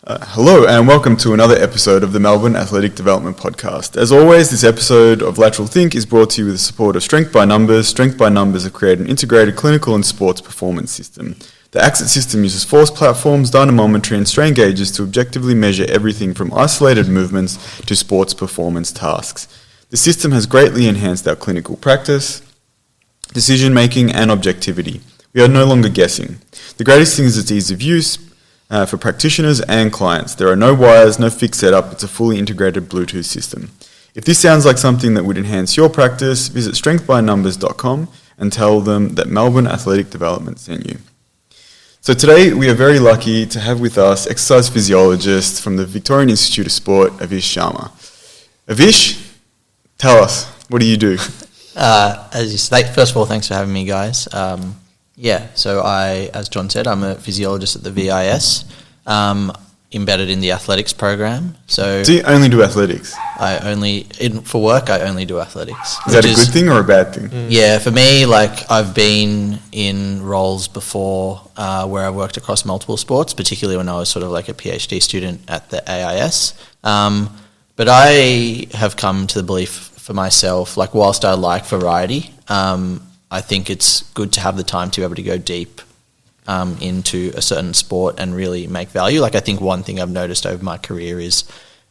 Hello and welcome to another episode of the Melbourne Athletic Development Podcast. As always, this episode of Lateral Think is brought to you with the support of Strength by Numbers. Strength by Numbers have created an integrated clinical and sports performance system. The AXIT system uses force platforms, dynamometry and strain gauges to objectively measure everything from isolated movements to sports performance tasks. The system has greatly enhanced our clinical practice, decision making and objectivity. We are no longer guessing. The greatest thing is its ease of use, for practitioners and clients. There are no wires, no fixed setup, it's a fully integrated Bluetooth system. If this sounds like something that would enhance your practice, visit strengthbynumbers.com and tell them that Melbourne Athletic Development sent you. So today we are very lucky to have with us exercise physiologist from the Victorian Institute of Sport, Avish Sharma. Avish, tell us, what do you do? As you say, first of all, thanks for having me, guys. So as John said, I'm a physiologist at the VIS, embedded in the athletics program. So Do you only do athletics? For work, I only do athletics. Is that a good thing or a bad thing? Yeah, for me, I've been in roles before where I worked across multiple sports, particularly when I was sort of like a PhD student at the AIS. But I have come to the belief for myself, whilst I like variety, I think it's good to have the time to be able to go deep into a certain sport and really make value. I think one thing I've noticed over my career is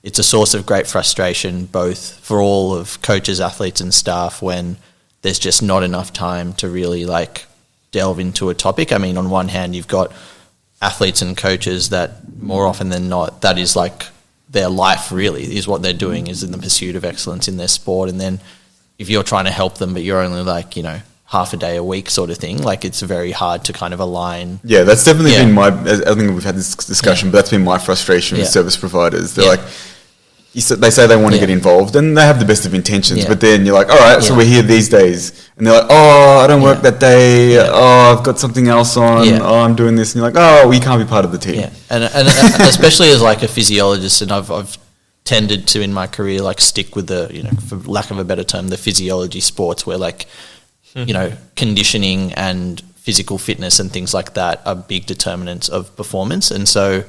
it's a source of great frustration, both for all of coaches, athletes and staff, when there's just not enough time to really delve into a topic. I mean, on one hand, you've got athletes and coaches that more often than not, that is their life really, is what they're doing, is in the pursuit of excellence in their sport. And then if you're trying to help them, but you're only half a day a week sort of thing, it's very hard to kind of align. Yeah, that's definitely been I think we've had this discussion, but that's been my frustration with service providers. They're they say they want to get involved and they have the best of intentions, but then you're like, all right, so we're here these days. And they're like, oh, I don't work that day. Oh, I've got something else on. Oh, I'm doing this. And you're like, oh, we can't be part of the team. Yeah. And especially as a physiologist, and I've tended to in my career stick with the, for lack of a better term, the physiology sports where conditioning and physical fitness and things like that are big determinants of performance. And so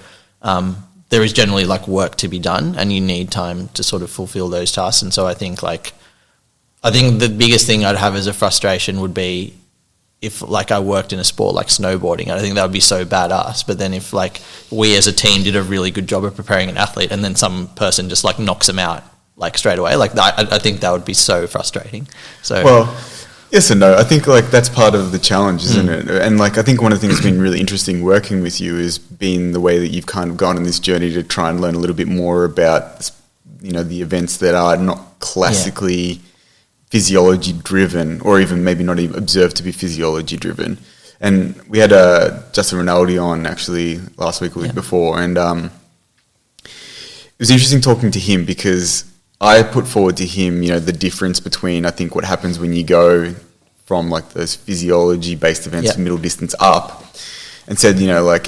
there is generally work to be done and you need time to sort of fulfill those tasks. And so I think the biggest thing I'd have as a frustration would be if I worked in a sport like snowboarding. I think that would be so badass. But then if we as a team did a really good job of preparing an athlete and then some person just knocks them out straight away, I think that would be so frustrating. So well, yes and no. I think that's part of the challenge, isn't it? And I think one of the things that's been really interesting working with you is being the way that you've kind of gone on this journey to try and learn a little bit more about, the events that are not classically physiology driven, or even maybe not even observed to be physiology driven. And we had Justin Rinaldi on actually last week or week before, and it was interesting talking to him because I put forward to him, the difference between, I think, what happens when you go from those physiology-based events to middle distance up, and said,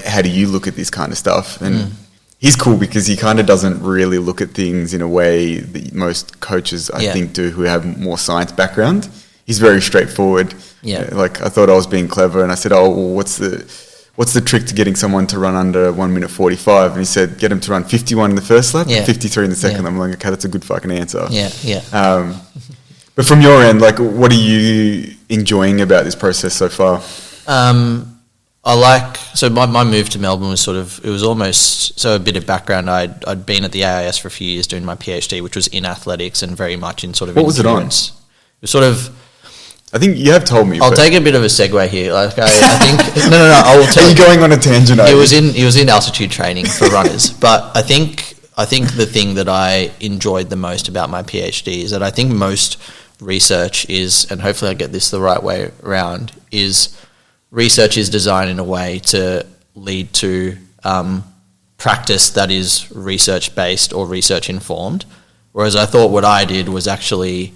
how do you look at this kind of stuff? And he's cool because he kind of doesn't really look at things in a way that most coaches, I think, do who have more science background. He's very straightforward. Yeah. I thought I was being clever, and I said, oh, well, what's the trick to getting someone to run under 1 minute 45? And he said, get him to run 51 in the first lap, 53 in the second. I'm like, okay, that's a good fucking answer. But from your end, what are you enjoying about this process so far? My move to Melbourne was it was almost, so a bit of background, I'd been at the AIS for a few years doing my PhD, which was in athletics and very much in What was it on? It was I think you have told me. I'll take a bit of a segue here. I think no. I will tell you. Are you going on a tangent? It was in altitude training for runners, but I think the thing that I enjoyed the most about my PhD is that I think most research is, and hopefully I get this the right way around, is research is designed in a way to lead to practice that is research based or research informed, whereas I thought what I did was actually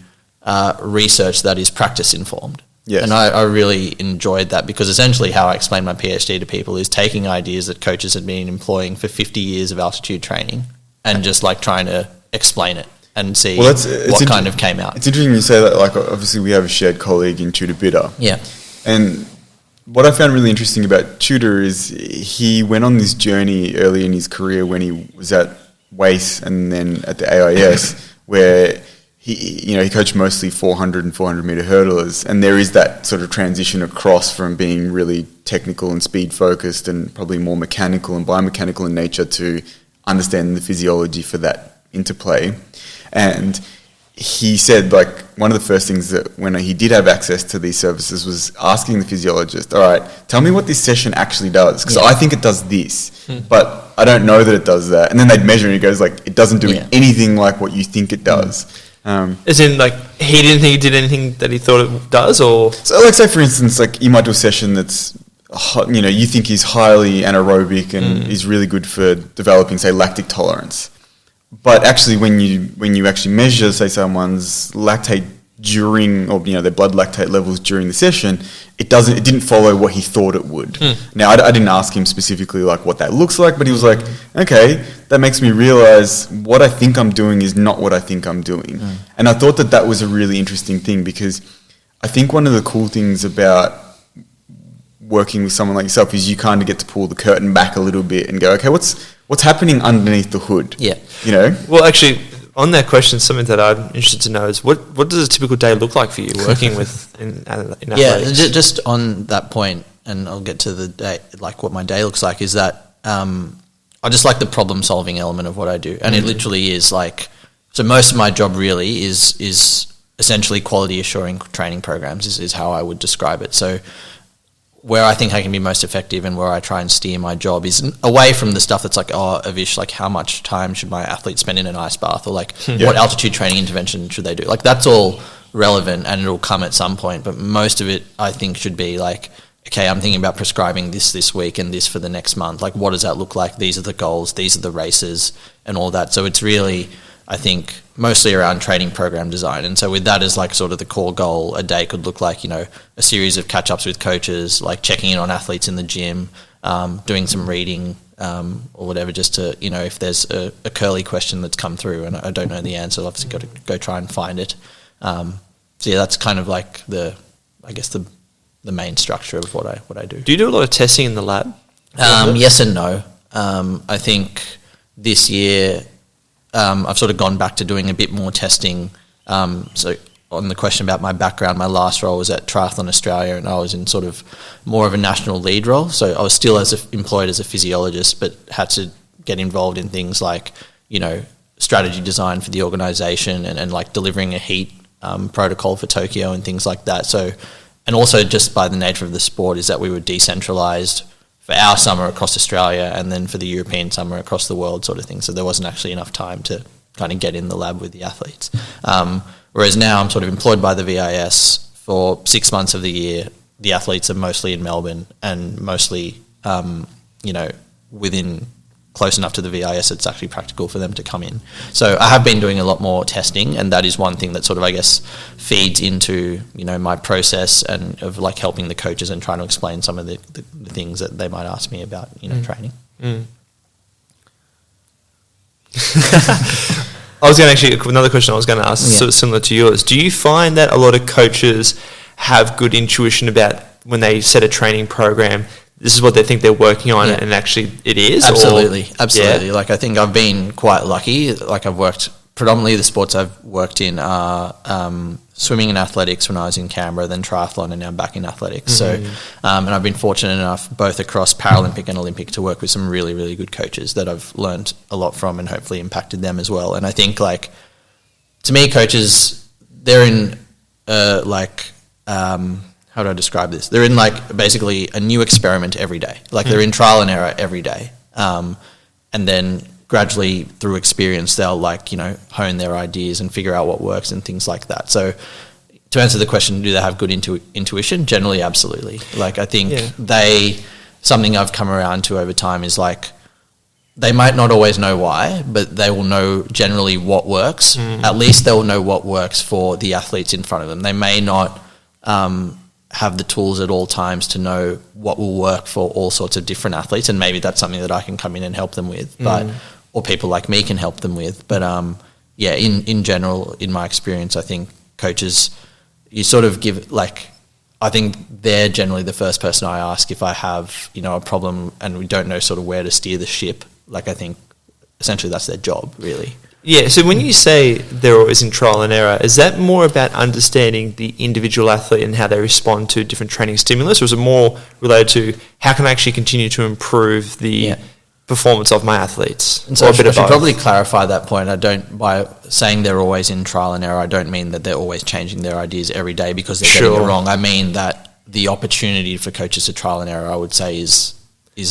research that is practice informed. Yes. And I really enjoyed that because essentially how I explained my PhD to people is taking ideas that coaches had been employing for 50 years of altitude training and just trying to explain it and see what kind of came out. It's interesting you say that, obviously we have a shared colleague in Tudor Bitter. Yeah. And what I found really interesting about Tudor is he went on this journey early in his career when he was at WACE and then at the AIS, where he coached mostly 400 and 400 meter hurdlers, and there is that sort of transition across from being really technical and speed focused and probably more mechanical and biomechanical in nature to understanding the physiology for that interplay. And he said, like, one of the first things that when he did have access to these services was asking the physiologist, all right, tell me what this session actually does, because I think it does this, but I don't know that it does that. And then they'd measure and he goes, like, it doesn't do anything like what you think it does. As in, like, he didn't think it did anything that he thought it does, or? So, like, say, for instance, like, you might do a session that's, you think is highly anaerobic and is really good for developing, say, lactic tolerance. But actually, when you actually measure, say, someone's lactate during, or their blood lactate levels during the session, it didn't follow what he thought it would. Now, I didn't ask him specifically like what that looks like, but he was like, okay, that makes me realize what I think I'm doing is not what I think I'm doing. And I thought that was a really interesting thing, because I think one of the cool things about working with someone like yourself is you kind of get to pull the curtain back a little bit and go, okay, what's happening underneath the hood? Yeah. Well, actually, on that question, something that I'm interested to know is what does a typical day look like for you working with in athletics? Yeah, just on that point, and I'll get to the day, like what my day looks like, is that I just like the problem solving element of what I do, and it literally is like, so most of my job really is essentially quality assuring training programs is how I would describe it. So where I think I can be most effective and where I try and steer my job is away from the stuff that's like, oh, Avish, like how much time should my athlete spend in an ice bath, or like what altitude training intervention should they do? Like that's all relevant and it'll come at some point, but most of it I think should be like, okay, I'm thinking about prescribing this week and this for the next month. Like what does that look like? These are the goals, these are the races and all that. So it's really, I think, mostly around training program design. And so with that as like sort of the core goal, a day could look like, a series of catch-ups with coaches, like checking in on athletes in the gym, doing some reading or whatever, just to, if there's a curly question that's come through and I don't know the answer, I've obviously got to go try and find it. So yeah, that's kind of like the main structure of what I do. Do you do a lot of testing in the lab? Yes and no. I think this year I've sort of gone back to doing a bit more testing. So on the question about my background, my last role was at Triathlon Australia and I was in sort of more of a national lead role. So I was still employed as a physiologist, but had to get involved in things like, strategy design for the organisation and like delivering a heat protocol for Tokyo and things like that. So, and also just by the nature of the sport is that we were decentralised for our summer across Australia and then for the European summer across the world sort of thing. So there wasn't actually enough time to kind of get in the lab with the athletes. Whereas now I'm sort of employed by the VIS for 6 months of the year. The athletes are mostly in Melbourne and mostly, within close enough to the VIS it's actually practical for them to come in. So I have been doing a lot more testing, and that is one thing that sort of, I guess, feeds into, my process and of like helping the coaches and trying to explain some of the things that they might ask me about, training. I was going to actually, another question I was going to ask is sort of similar to yours. Do you find that a lot of coaches have good intuition about when they set a training program, this is what they think they're working on and actually it is? Absolutely. Yeah. Like I think I've been quite lucky. Like I've worked, predominantly the sports I've worked in are swimming and athletics when I was in Canberra, then triathlon, and now back in athletics. So, and I've been fortunate enough both across Paralympic and Olympic to work with some really, really good coaches that I've learned a lot from and hopefully impacted them as well. And I think like, to me, coaches, they're in how do I describe this? They're in like basically a new experiment every day. Like they're in trial and error every day. And then gradually through experience, they'll hone their ideas and figure out what works and things like that. So to answer the question, do they have good intuition? Generally, absolutely. Like I think something I've come around to over time is like, they might not always know why, but they will know generally what works. At least they'll know what works for the athletes in front of them. They may not have the tools at all times to know what will work for all sorts of different athletes, and maybe that's something that I can come in and help them with, or people like me can help them with. But in general, in my experience, I think coaches, you sort of give, like, I think they're generally the first person I ask if I have, a problem and we don't know sort of where to steer the ship. Like, I think essentially that's their job, really. Yeah, so when you say they're always in trial and error, is that more about understanding the individual athlete and how they respond to different training stimulus, or is it more related to how can I actually continue to improve the performance of my athletes? And so I should probably clarify that point. By saying they're always in trial and error, I don't mean that they're always changing their ideas every day because they're getting it wrong. I mean that the opportunity for coaches to trial and error, I would say, is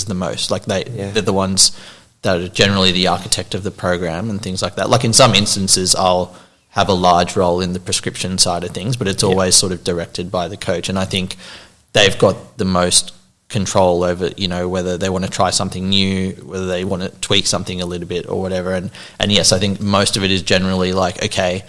the most. Like they're the ones that are generally the architect of the program and things like that. Like in some instances, I'll have a large role in the prescription side of things, but it's always sort of directed by the coach. And I think they've got the most control over, whether they want to try something new, whether they want to tweak something a little bit or whatever. And yes, I think most of it is generally like, okay,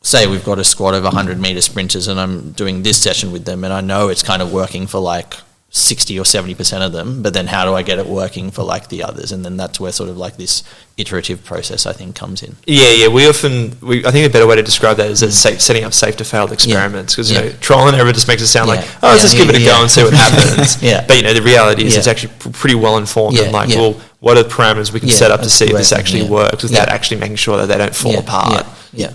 say we've got a squad of 100-meter sprinters and I'm doing this session with them and I know it's kind of working for like 60 or 70% of them, but then how do I get it working for like the others? And then that's where sort of like this iterative process, I think, comes in. Yeah. I think a better way to describe that is setting up safe to failed experiments, because trial and error just makes it sound like, let's just give it a go and see what happens. But the reality is it's actually pretty well informed and well, what are the parameters we can set up to see if this actually works without actually making sure that they don't fall apart.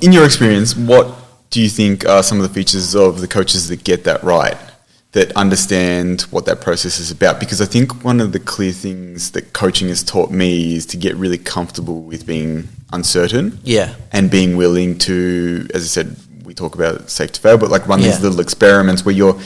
In your experience, what do you think are some of the features of the coaches that get that right, that understand what that process is about? Because I think one of the clear things that coaching has taught me is to get really comfortable with being uncertain and being willing to, as I said, we talk about safe to fail, but like run these little experiments where you're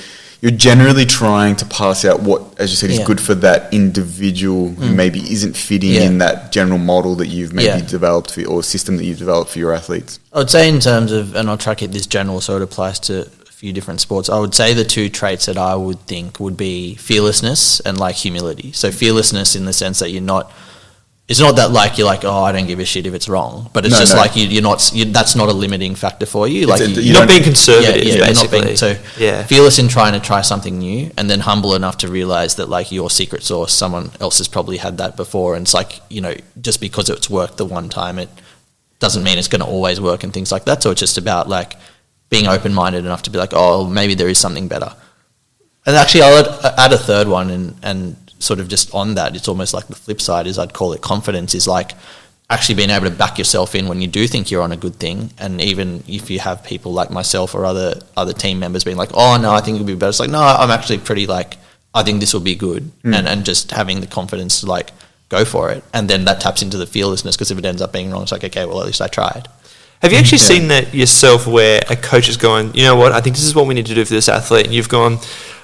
generally trying to pass out what, as you said, is good for that individual who maybe isn't fitting in that general model that you've maybe developed for, or system that you've developed for your athletes. I would say in terms of, and I'll try to keep this general so it applies to few different sports, I would say the two traits that I would think would be fearlessness and like humility. So fearlessness in the sense that it's not that like you're like, I don't give a shit if it's wrong, but it's like you're not, that's not a limiting factor for you. Like you're not being conservative, basically. Fearless in trying to try something new, and then humble enough to realize that like your secret sauce, someone else has probably had that before, and it's like, just because it's worked the one time, it doesn't mean it's going to always work and things like that. So it's just about like being open-minded enough to be like, maybe there is something better. And actually, I'll add a third one, and sort of just on that, it's almost like the flip side is I'd call it confidence, is like actually being able to back yourself in when you do think you're on a good thing. And even if you have people like myself or other team members being like, no, I think it'll be better. It's like, no, I'm actually pretty like, I think this will be good. And just having the confidence to like go for it. And then that taps into the fearlessness, because if it ends up being wrong, it's like, okay, well, at least I tried. Have you actually seen that yourself, where a coach is going, you know what, I think this is what we need to do for this athlete, and you've gone,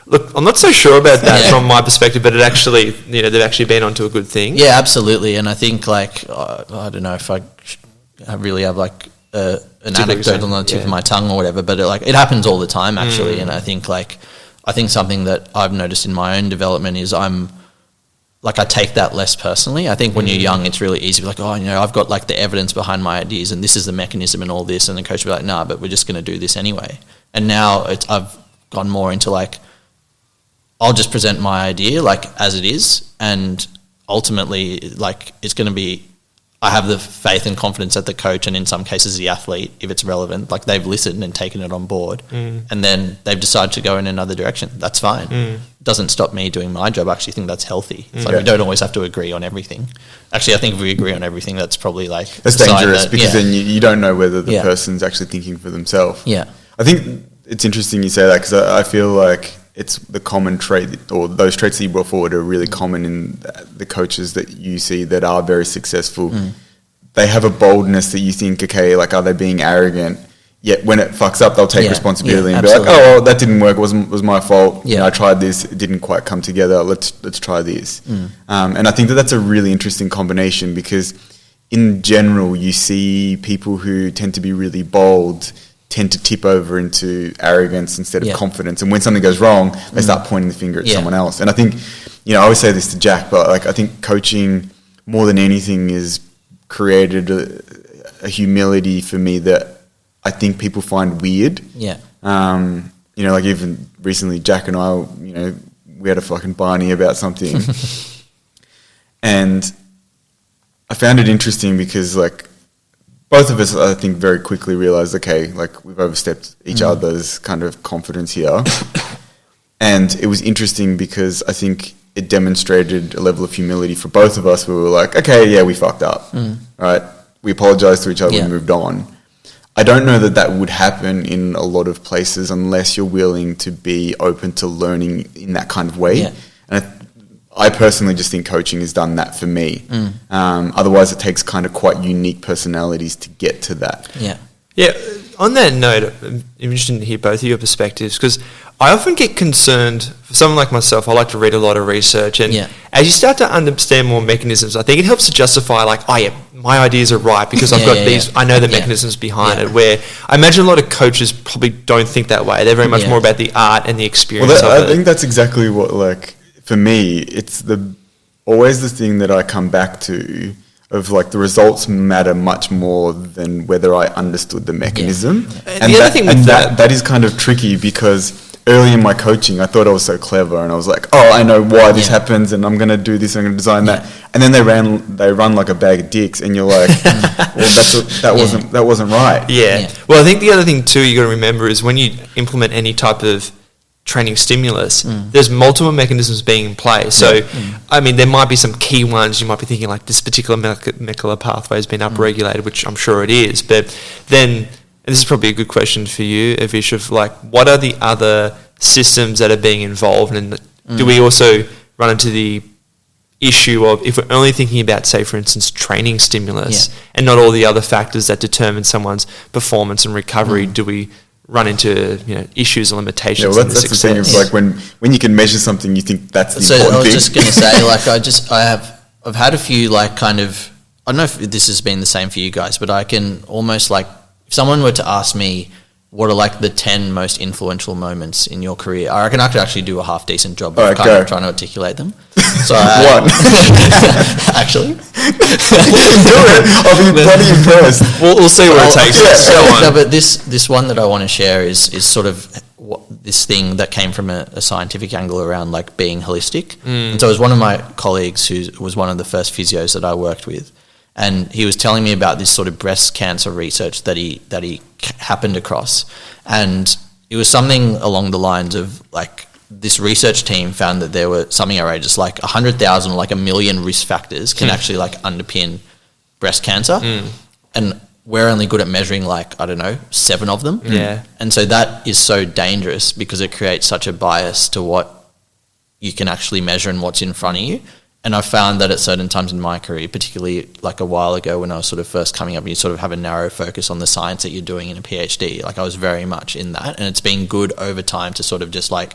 look, I'm not so sure about that from my perspective, but it actually, they've actually been onto a good thing? Yeah, absolutely. And I think like, I don't know if I really have like an anecdote on the tip of my tongue or whatever, but it happens all the time actually. And I think something that I've noticed in my own development is I take that less personally. I think when you're young, it's really easy to be like, I've got like the evidence behind my ideas and this is the mechanism and all this. And the coach will be like, nah, but we're just going to do this anyway. And now I've gone more into like, I'll just present my idea like as it is. And ultimately, like it's going to be, I have the faith and confidence that the coach, and in some cases the athlete, if it's relevant, like they've listened and taken it on board, and then they've decided to go in another direction. That's fine. Doesn't stop me doing my job. I actually think that's healthy. It's like we don't always have to agree on everything. Actually, I think if we agree on everything, that's probably like... That's dangerous because then you don't know whether the person's actually thinking for themselves. Yeah. I think it's interesting you say that, because I feel like it's the common trait, or those traits that you brought forward are really common in the coaches that you see that are very successful. They have a boldness that you think, okay, like, are they being arrogant? Yet when it fucks up, they'll take responsibility and be like, oh, that didn't work. It was my fault. I tried this. It didn't quite come together. Let's try this. And I think that's a really interesting combination, because in general, you see people who tend to be really bold tend to tip over into arrogance instead of confidence. And when something goes wrong, they start pointing the finger at someone else. And I think, I always say this to Jack, but like, I think coaching more than anything has created a humility for me that I think people find weird. Like even recently, Jack and I, we had a fucking Barney about something. And I found it interesting because like, both of us, I think, very quickly realised, okay, like we've overstepped each other's kind of confidence here. And it was interesting because I think it demonstrated a level of humility for both of us where we were like, okay, yeah, we fucked up, right? We apologized to each other and moved on. I don't know that would happen in a lot of places unless you're willing to be open to learning in that kind of way. Yeah. And I personally just think coaching has done that for me. Otherwise, it takes kind of quite unique personalities to get to that. Yeah. Yeah. On that note, I'm interested to hear both of your perspectives because I often get concerned, for someone like myself, I like to read a lot of research, and as you start to understand more mechanisms, I think it helps to justify like, oh yeah, my ideas are right because I've got these, I know the mechanisms behind it, where I imagine a lot of coaches probably don't think that way. They're very much more about the art and the experience of it. I think that's exactly what, like, for me, it's always the thing that I come back to of like the results matter much more than whether I understood the mechanism. And the other thing with that is kind of tricky because early in my coaching, I thought I was so clever and I was like, oh, I know why this happens and I'm going to do this, I'm going to design that. And then they run like a bag of dicks and you're like, well, that wasn't right. Yeah. Well, I think the other thing too you got to remember is when you implement any type of training stimulus, there's multiple mechanisms being in play. So, I mean, there might be some key ones. You might be thinking like this particular molecular pathway has been upregulated, which I'm sure it is. But then, and this is probably a good question for you, Avish, of like, what are the other systems that are being involved? And do we also run into the issue of if we're only thinking about, say, for instance, training stimulus and not all the other factors that determine someone's performance and recovery, do we run into issues and limitations? Yeah, well, that's the thing. It's like when you can measure something, you think that's the important thing. I was just going to say, like, I've had a few like kind of, I don't know if this has been the same for you guys, but I can almost like, if someone were to ask me what are like the 10 most influential moments in your career, I reckon I could actually do a half decent job of kind of trying to articulate them. So one. Actually, you can do it. I'll be bloody impressed. We'll see where it takes us. No, but this one that I want to share is sort of this thing that came from a scientific angle around like being holistic. And so it was one of my colleagues who was one of the first physios that I worked with, and he was telling me about this sort of breast cancer research that he happened across, and it was something along the lines of like, this research team found that there were something outrageous, like 100,000 or like 1 million risk factors can actually like underpin breast cancer. And we're only good at measuring like, I don't know, 7 of them. Yeah. And so that is so dangerous because it creates such a bias to what you can actually measure and what's in front of you. And I found that at certain times in my career, particularly like a while ago when I was sort of first coming up, you sort of have a narrow focus on the science that you're doing in a PhD. Like I was very much in that, and it's been good over time to sort of just like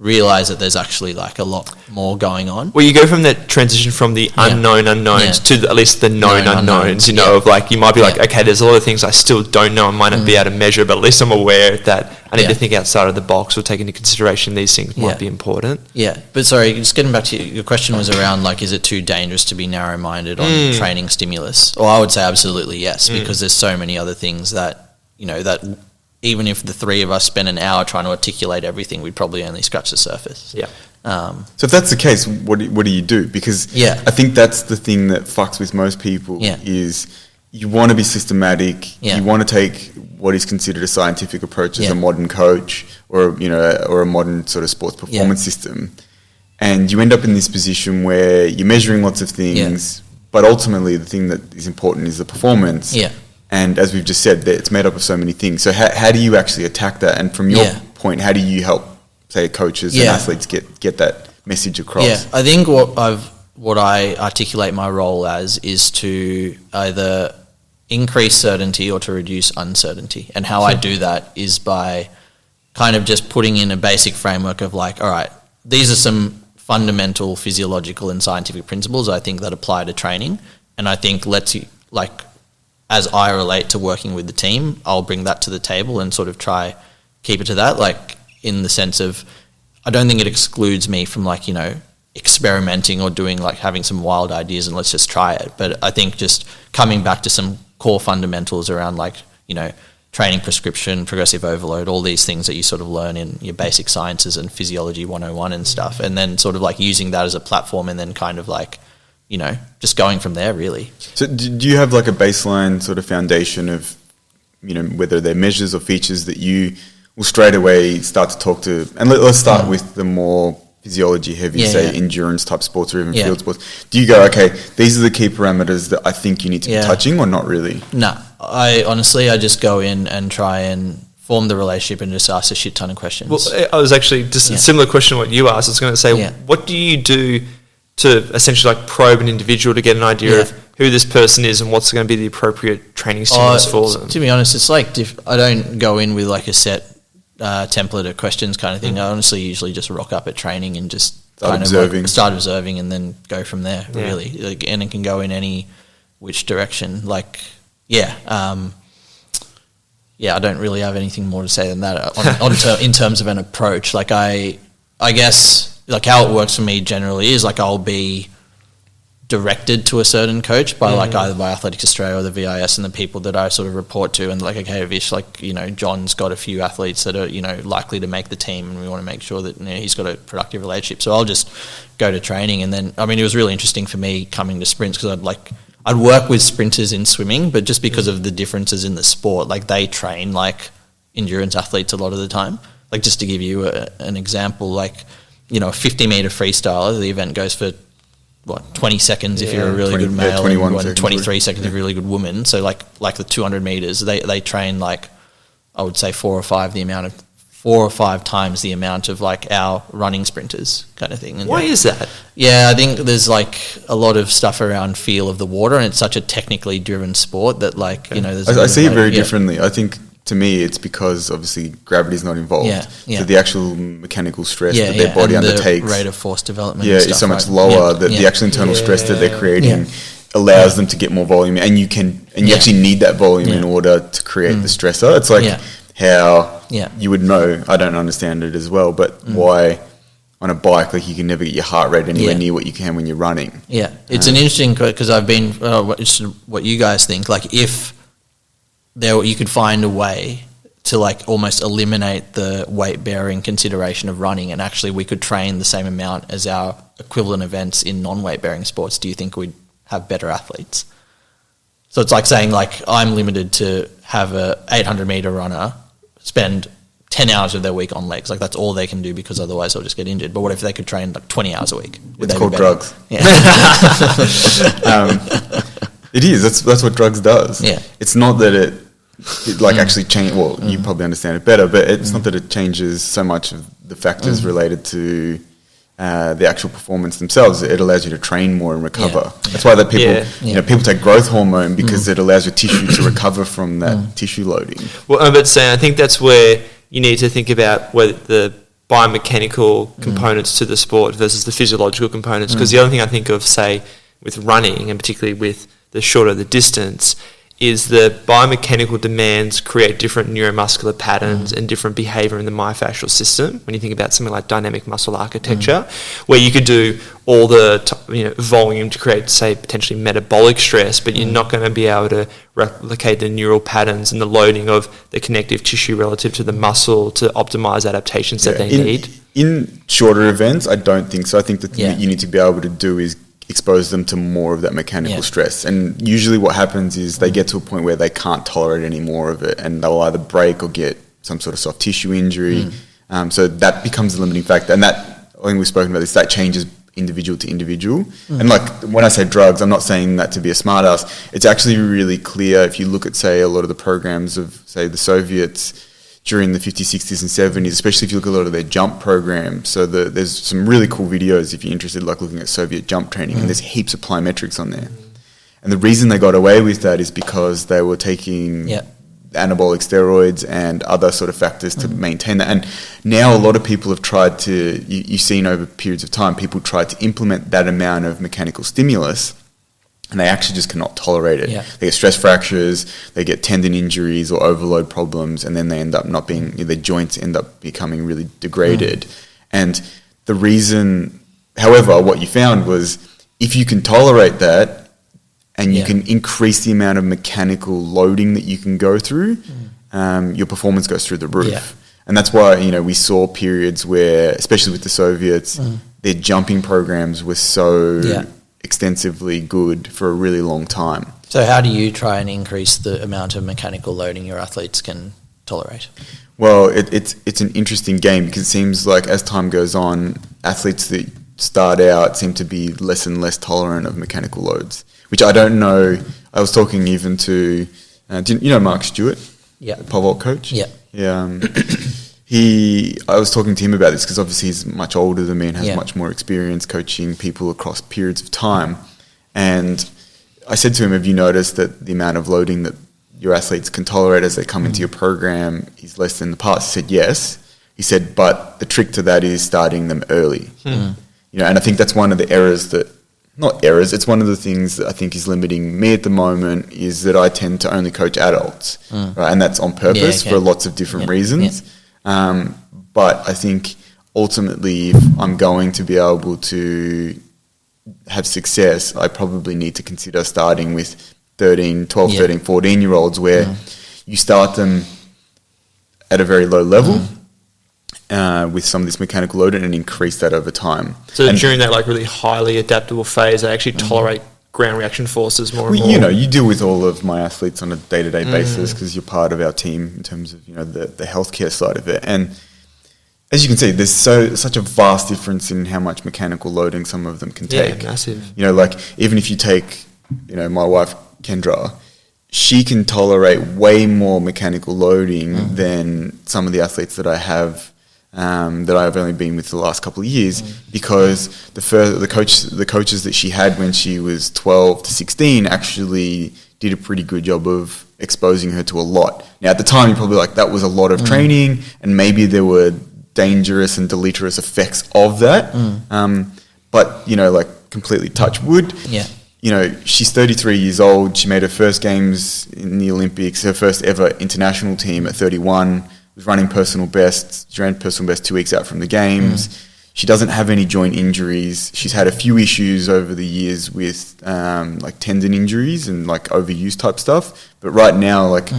realize that there's actually like a lot more going on. Well, you go from that transition from the unknown unknowns to at least the known unknowns, of like, you might be like, okay, there's a lot of things I still don't know, I might not be able to measure, but at least I'm aware that I need to think outside of the box or take into consideration these things might be important. Yeah, but sorry, just getting back to your question was around like, is it too dangerous to be narrow-minded on training stimulus? Well, I would say absolutely yes, because there's so many other things that, that even if the three of us spent an hour trying to articulate everything, we'd probably only scratch the surface. Yeah. So if that's the case, what do you do? Because I think that's the thing that fucks with most people is you want to be systematic. You want to take what is considered a scientific approach as a modern coach or a modern sort of sports performance system. And you end up in this position where you're measuring lots of things, but ultimately the thing that is important is the performance. Yeah. And as we've just said, it's made up of so many things. So how do you actually attack that? And from your point, how do you help, say, coaches and athletes get that message across? Yeah, I think what I articulate my role as is to either increase certainty or to reduce uncertainty. And how I do that is by kind of just putting in a basic framework of like, all right, these are some fundamental physiological and scientific principles I think that apply to training. And I think as I relate to working with the team, I'll bring that to the table and sort of try keep it to that, like in the sense of I don't think it excludes me from like, experimenting or doing like having some wild ideas and let's just try it. But I think just coming back to some core fundamentals around like, training prescription, progressive overload, all these things that you sort of learn in your basic sciences and physiology 101 and stuff. And then sort of like using that as a platform and then kind of like, just going from there, really. So do you have like a baseline sort of foundation of, whether they're measures or features that you will straight away start to talk to, and let's start with the more physiology heavy, endurance type sports or even field sports. Do you go, okay, these are the key parameters that I think you need to be touching, or not really? No, I just go in and try and form the relationship and just ask a shit ton of questions. Well, I was actually just a similar question to what you asked. I was going to say, what do you do to essentially like probe an individual to get an idea of who this person is and what's going to be the appropriate training stimulus for them? To be honest, it's like I don't go in with like a set template of questions kind of thing. I honestly usually just rock up at training and just start observing and then go from there, really. Like, and it can go in any which direction. Like, I don't really have anything more to say than that in terms of an approach. Like, I guess, like, how it works for me generally is, like, I'll be directed to a certain coach by like either by Athletics Australia or the VIS and the people that I sort of report to, and like, okay, Avish, like, you know, John's got a few athletes that are, you know, likely to make the team, and we want to make sure that, you know, he's got a productive relationship. So I'll just go to training, and then, I mean, it was really interesting for me coming to sprints because I'd work with sprinters in swimming, but just because of the differences in the sport, like, they train like endurance athletes a lot of the time. Like, just to give you an example, like, you know, a 50-meter freestyler, the event goes for 20 seconds if you're a really good male, and 23 seconds if you're a really good woman. So like the 200 meters, they train like, I would say 4 or 5 times the amount of like our running sprinters kind of thing. And why is that? Yeah, I think there's like a lot of stuff around feel of the water, and it's such a technically driven sport that, like, you know, I see it very differently. I think, to me, it's because obviously gravity is not involved. So the actual mechanical stress that their body undertakes, the rate of force development, is so much lower that the actual internal stress that they're creating allows them to get more volume, and you actually need that volume in order to create the stressor. It's like how you would know. I don't understand it as well, but why on a bike, like, you can never get your heart rate anywhere near what you can when you're running. Yeah, it's an interesting, because I've been what you guys think, like, if you could find a way to, like, almost eliminate the weight bearing consideration of running, and actually we could train the same amount as our equivalent events in non-weight bearing sports, do you think we'd have better athletes? So it's like saying, like, I'm limited to have a 800 meter runner spend 10 hours of their week on legs. Like, that's all they can do, because otherwise they'll just get injured. But what if they could train like 20 hours a week? It's called drugs. It is. That's what drugs does. Yeah. It's not that it actually change. Well, you probably understand it better, but it's not that it changes so much of the factors related to the actual performance themselves. It allows you to train more and recover. That's why people take growth hormone, because it allows your tissue to recover from that tissue loading. Well, I'm about to say, I think that's where you need to think about whether the biomechanical components to the sport versus the physiological components. Because the other thing I think of, say, with running, and particularly with the shorter the distance, is the biomechanical demands create different neuromuscular patterns and different behavior in the myofascial system. When you think about something like dynamic muscle architecture, where you could do all the volume to create, say, potentially metabolic stress, but you're not going to be able to replicate the neural patterns and the loading of the connective tissue relative to the muscle to optimize adaptations that they need. In shorter events, I don't think so. I think the thing that you need to be able to do is expose them to more of that mechanical stress, and usually what happens is they get to a point where they can't tolerate any more of it, and they'll either break or get some sort of soft tissue injury. So that becomes the limiting factor, and that, I think we've spoken about this, that changes individual to individual. And like, when I say drugs, I'm not saying that to be a smart ass. It's actually really clear if you look at, say, a lot of the programs of, say, the Soviets during the 50s, 60s and 70s, especially if you look at a lot of their jump programs. So there's some really cool videos if you're interested, like looking at Soviet jump training, and there's heaps of plyometrics on there. And the reason they got away with that is because they were taking anabolic steroids and other sort of factors to maintain that. And now a lot of people have tried to, you've seen over periods of time, people try to implement that amount of mechanical stimulus, and they actually just cannot tolerate it. They get stress fractures, they get tendon injuries or overload problems, and then they end up not being, their joints end up becoming really degraded. And the reason, however, what you found was, if you can tolerate that and you can increase the amount of mechanical loading that you can go through, your performance goes through the roof. And that's why, we saw periods where, especially with the Soviets, their jumping programs were so extensively good for a really long time. So how do you try and increase the amount of mechanical loading your athletes can tolerate? Well, it's an interesting game because it seems like as time goes on, athletes that start out seem to be less and less tolerant of mechanical loads, which I don't know. I was talking even to, do you know Mark Stewart? Yeah. The pole vault coach? Yeah. Yeah. I was talking to him about this because obviously he's much older than me and has much more experience coaching people across periods of time. And I said to him, have you noticed that the amount of loading that your athletes can tolerate as they come into your program is less than the past? He said, yes. He said, but the trick to that is starting them early. You know, and I think that's one of the it's one of the things that I think is limiting me at the moment is that I tend to only coach adults, right? And that's on purpose for lots of different reasons. But I think ultimately if I'm going to be able to have success, I probably need to consider starting with 13, 14-year-olds where you start them at a very low level with some of this mechanical load and increase that over time. So during that like really highly adaptable phase, they actually tolerate ground reaction forces more and more. You know, you deal with all of my athletes on a day-to-day basis because you're part of our team in terms of, you know, the healthcare side of it. And as you can see, there's such a vast difference in how much mechanical loading some of them can take. Yeah, massive. You know, like even if you take, you know, my wife Kendra, she can tolerate way more mechanical loading than some of the athletes that I have that I've only been with the last couple of years because the coaches that she had when she was 12 to 16 actually did a pretty good job of exposing her to a lot. Now at the time you're probably like that was a lot of training and maybe there were dangerous and deleterious effects of that. But you know, like completely touch wood. Yeah. You know, she's 33 years old. She made her first games in the Olympics, her first ever international team at 31. Was running personal bests. She ran personal best 2 weeks out from the games. She doesn't have any joint injuries. She's had a few issues over the years with like tendon injuries and like overuse type stuff. But right now, like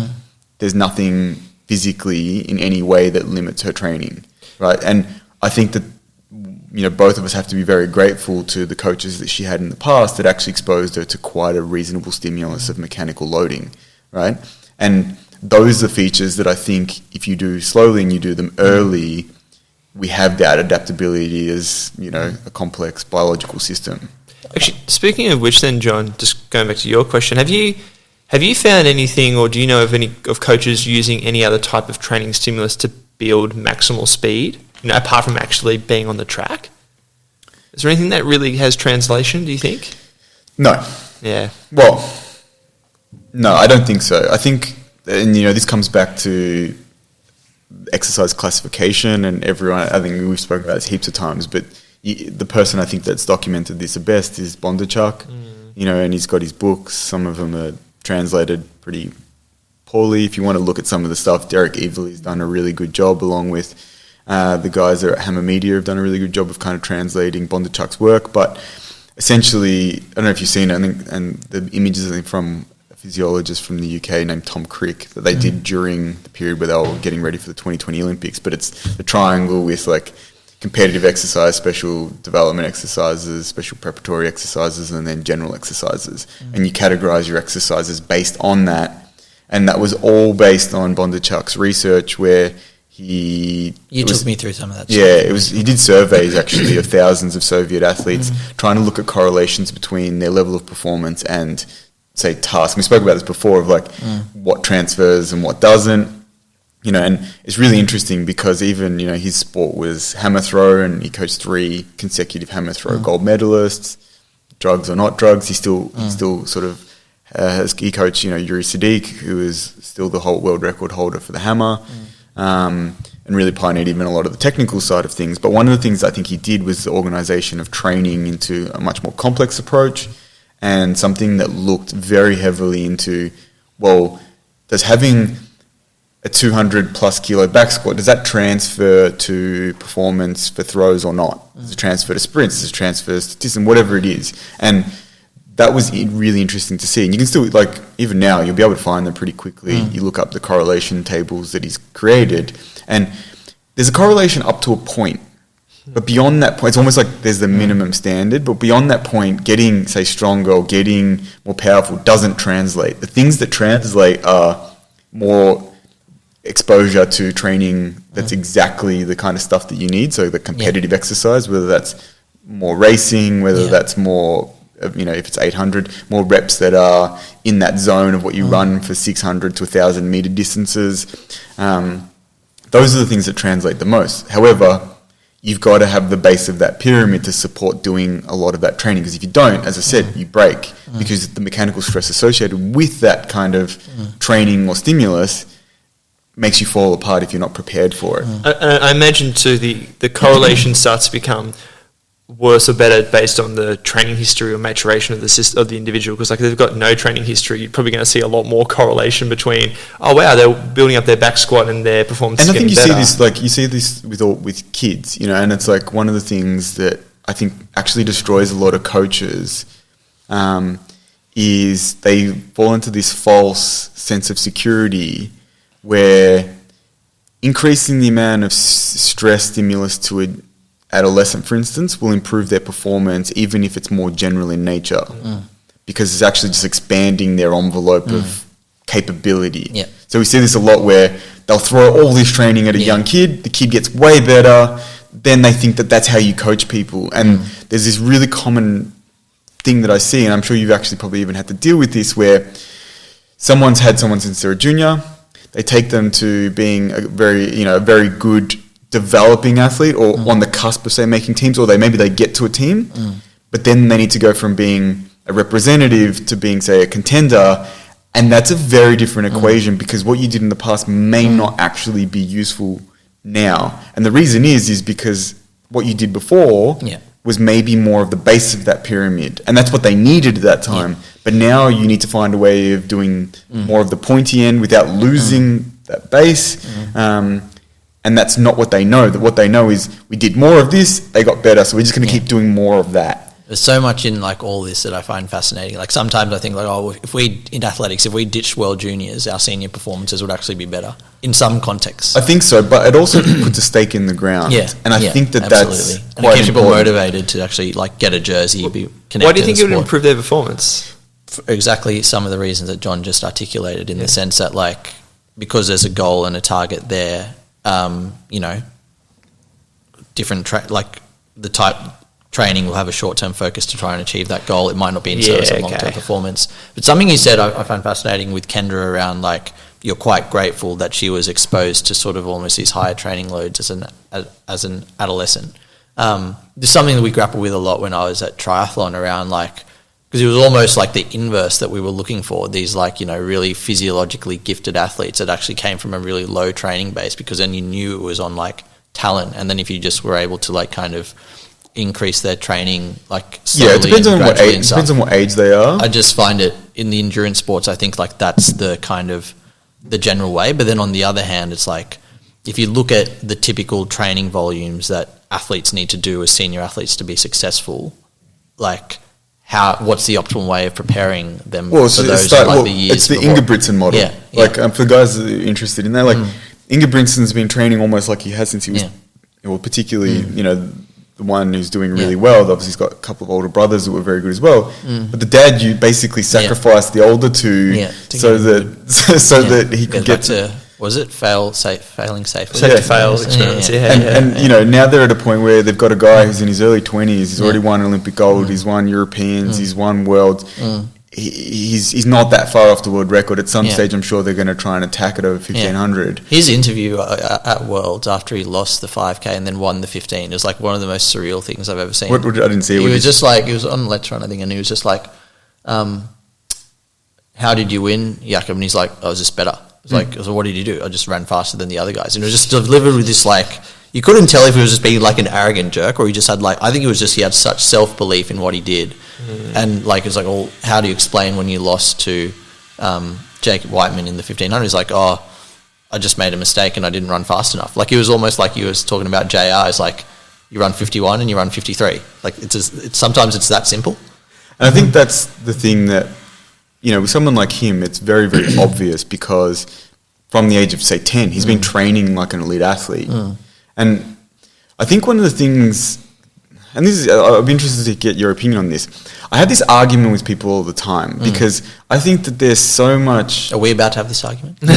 there's nothing physically in any way that limits her training, right? And I think that, you know, both of us have to be very grateful to the coaches that she had in the past that actually exposed her to quite a reasonable stimulus of mechanical loading, right? And those are features that I think if you do slowly and you do them early, we have that adaptability as, you know, a complex biological system. Actually, speaking of which then, John, just going back to your question, have you found anything or do you know of any of coaches using any other type of training stimulus to build maximal speed, you know, apart from actually being on the track? Is there anything that really has translation, do you think? No. Yeah. Well, no, I don't think so. I think, and you know, this comes back to exercise classification and everyone, I think we've spoken about this heaps of times, but the person I think that's documented this the best is Bondarchuk, you know, and he's got his books. Some of them are translated pretty poorly. If you want to look at some of the stuff, Derek Everly's done a really good job along with the guys that are at Hammer Media have done a really good job of kind of translating Bondarchuk's work. But essentially, I don't know if you've seen it, I think, and the images I think from a physiologist from the UK named Tom Crick that they did during the period where they were getting ready for the 2020 Olympics. But it's the triangle with like competitive exercise, special development exercises, special preparatory exercises, and then general exercises. And you categorize your exercises based on that. And that was all based on Bondarchuk's research where You took me through some of that stuff. Yeah, he did surveys actually of thousands of Soviet athletes trying to look at correlations between their level of performance and, say, task. We spoke about this before of like what transfers and what doesn't, you know, and it's really interesting because even, you know, his sport was hammer throw and he coached 3 consecutive hammer throw gold medalists, drugs or not drugs. He still sort of he coached, you know, Yuri Sadiq, who is still the whole world record holder for the hammer. And really pioneered even a lot of the technical side of things. But one of the things I think he did was the organisation of training into a much more complex approach and something that looked very heavily into, well, does having a 200 plus kilo back squat, does that transfer to performance for throws or not? Does it transfer to sprints? Does it transfer to distance? Whatever it is. And that was really interesting to see. And you can still, like, even now, you'll be able to find them pretty quickly. You look up the correlation tables that he's created, and there's a correlation up to a point. But beyond that point, it's almost like there's the minimum standard, but beyond that point, getting, say, stronger or getting more powerful doesn't translate. The things that translate are more exposure to training that's exactly the kind of stuff that you need. So the competitive exercise, whether that's more racing, whether that's more, you know, if it's 800, more reps that are in that zone of what you run for 600 to 1,000 meter distances. Those are the things that translate the most. However, you've got to have the base of that pyramid to support doing a lot of that training, because if you don't, as I said, you break, because the mechanical stress associated with that kind of training or stimulus makes you fall apart if you're not prepared for it. I imagine too the correlation starts to become worse or better based on the training history or maturation of the individual, because like if they've got no training history, you're probably going to see a lot more correlation between, oh wow, they're building up their back squat and their performance is getting better. And I think you see this with kids, you know, and it's like one of the things that I think actually destroys a lot of coaches is they fall into this false sense of security where increasing the amount of stress stimulus to a adolescent, for instance, will improve their performance even if it's more general in nature, because it's actually just expanding their envelope of capability. Yeah. So we see this a lot where they'll throw all this training at a young kid, the kid gets way better, then they think that that's how you coach people. And there's this really common thing that I see, and I'm sure you've actually probably even had to deal with this, where someone's had someone since they're a junior, they take them to being a very good developing athlete, or on the cusp of, say, making teams, or maybe they get to a team, but then they need to go from being a representative to being, say, a contender, and that's a very different equation, because what you did in the past may not actually be useful now. And the reason is because what you did before was maybe more of the base of that pyramid, and that's what they needed at that time. But now you need to find a way of doing more of the pointy end without losing that base. And that's not what they know. That what they know is we did more of this, they got better, so we're just going to keep doing more of that. There's so much in like all this that I find fascinating. Like sometimes I think like, in athletics, if we ditched World Juniors, our senior performances would actually be better in some contexts. I think so, but it also puts a stake in the ground. And I think that's and it keeps people motivated to actually like get a jersey, be connected. Why do you think it would improve their performance? For exactly some of the reasons that John just articulated, in the sense that like, because there's a goal and a target there, you know, different like the type training will have a short-term focus to try and achieve that goal. It might not be in service of long-term performance. But something you said I found fascinating with Kendra around like, you're quite grateful that she was exposed to sort of almost these higher training loads as an adolescent. There's something that we grapple with a lot when I was at Triathlon around like, because it was almost like the inverse that we were looking for, these like, you know, really physiologically gifted athletes that actually came from a really low training base, because then you knew it was on like talent, and then if you just were able to like kind of increase their training like slowly, it depends on what age, depends on what age they are. I just find it in the endurance sports, I think like that's the kind of the general way. But then on the other hand, it's like if you look at the typical training volumes that athletes need to do as senior athletes to be successful, like what's the optimal way of preparing them for those the years? It's the Ingebrigtsen model. For guys that are interested in that, like Ingebrigtsen's been training almost like he has since he was, well, particularly you know, the one who's doing really well. Obviously, he's got a couple of older brothers who were very good as well. But the dad, you basically sacrificed the older two so that he could get to. Was it failing safely? Safe to fail experiments. And you know, now they're at a point where they've got a guy who's in his early 20s. He's already won Olympic gold. He's won Europeans. He's won worlds. He's not that far off the world record. At some stage, I'm sure they're going to try and attack it over 1500. His interview at Worlds after he lost the 5K and then won the 15 is like one of the most surreal things I've ever seen. I didn't see it. He was just like, he was on Lectron, I think, and he was just like, how did you win, Jakob? And he's like, I was just better. It's like, so what did you do? I just ran faster than the other guys. And it was just delivered with this like, you couldn't tell if he was just being like an arrogant jerk or he just had like, I think it was just he had such self-belief in what he did. And like, it's like, well, how do you explain when you lost to Jacob Whiteman in the 1500? He's like, oh, I just made a mistake and I didn't run fast enough. Like, it was almost like he was talking about JR. It's like, you run 51 and you run 53. Like, sometimes it's that simple. And I think that's the thing that, you know, with someone like him, it's very, very obvious, because from the age of, say, 10, he's been training like an elite athlete. And I think one of the things, and this is, I'd be interested to get your opinion on this. I have this argument with people all the time because I think that there's so much. Are we about to have this argument? No.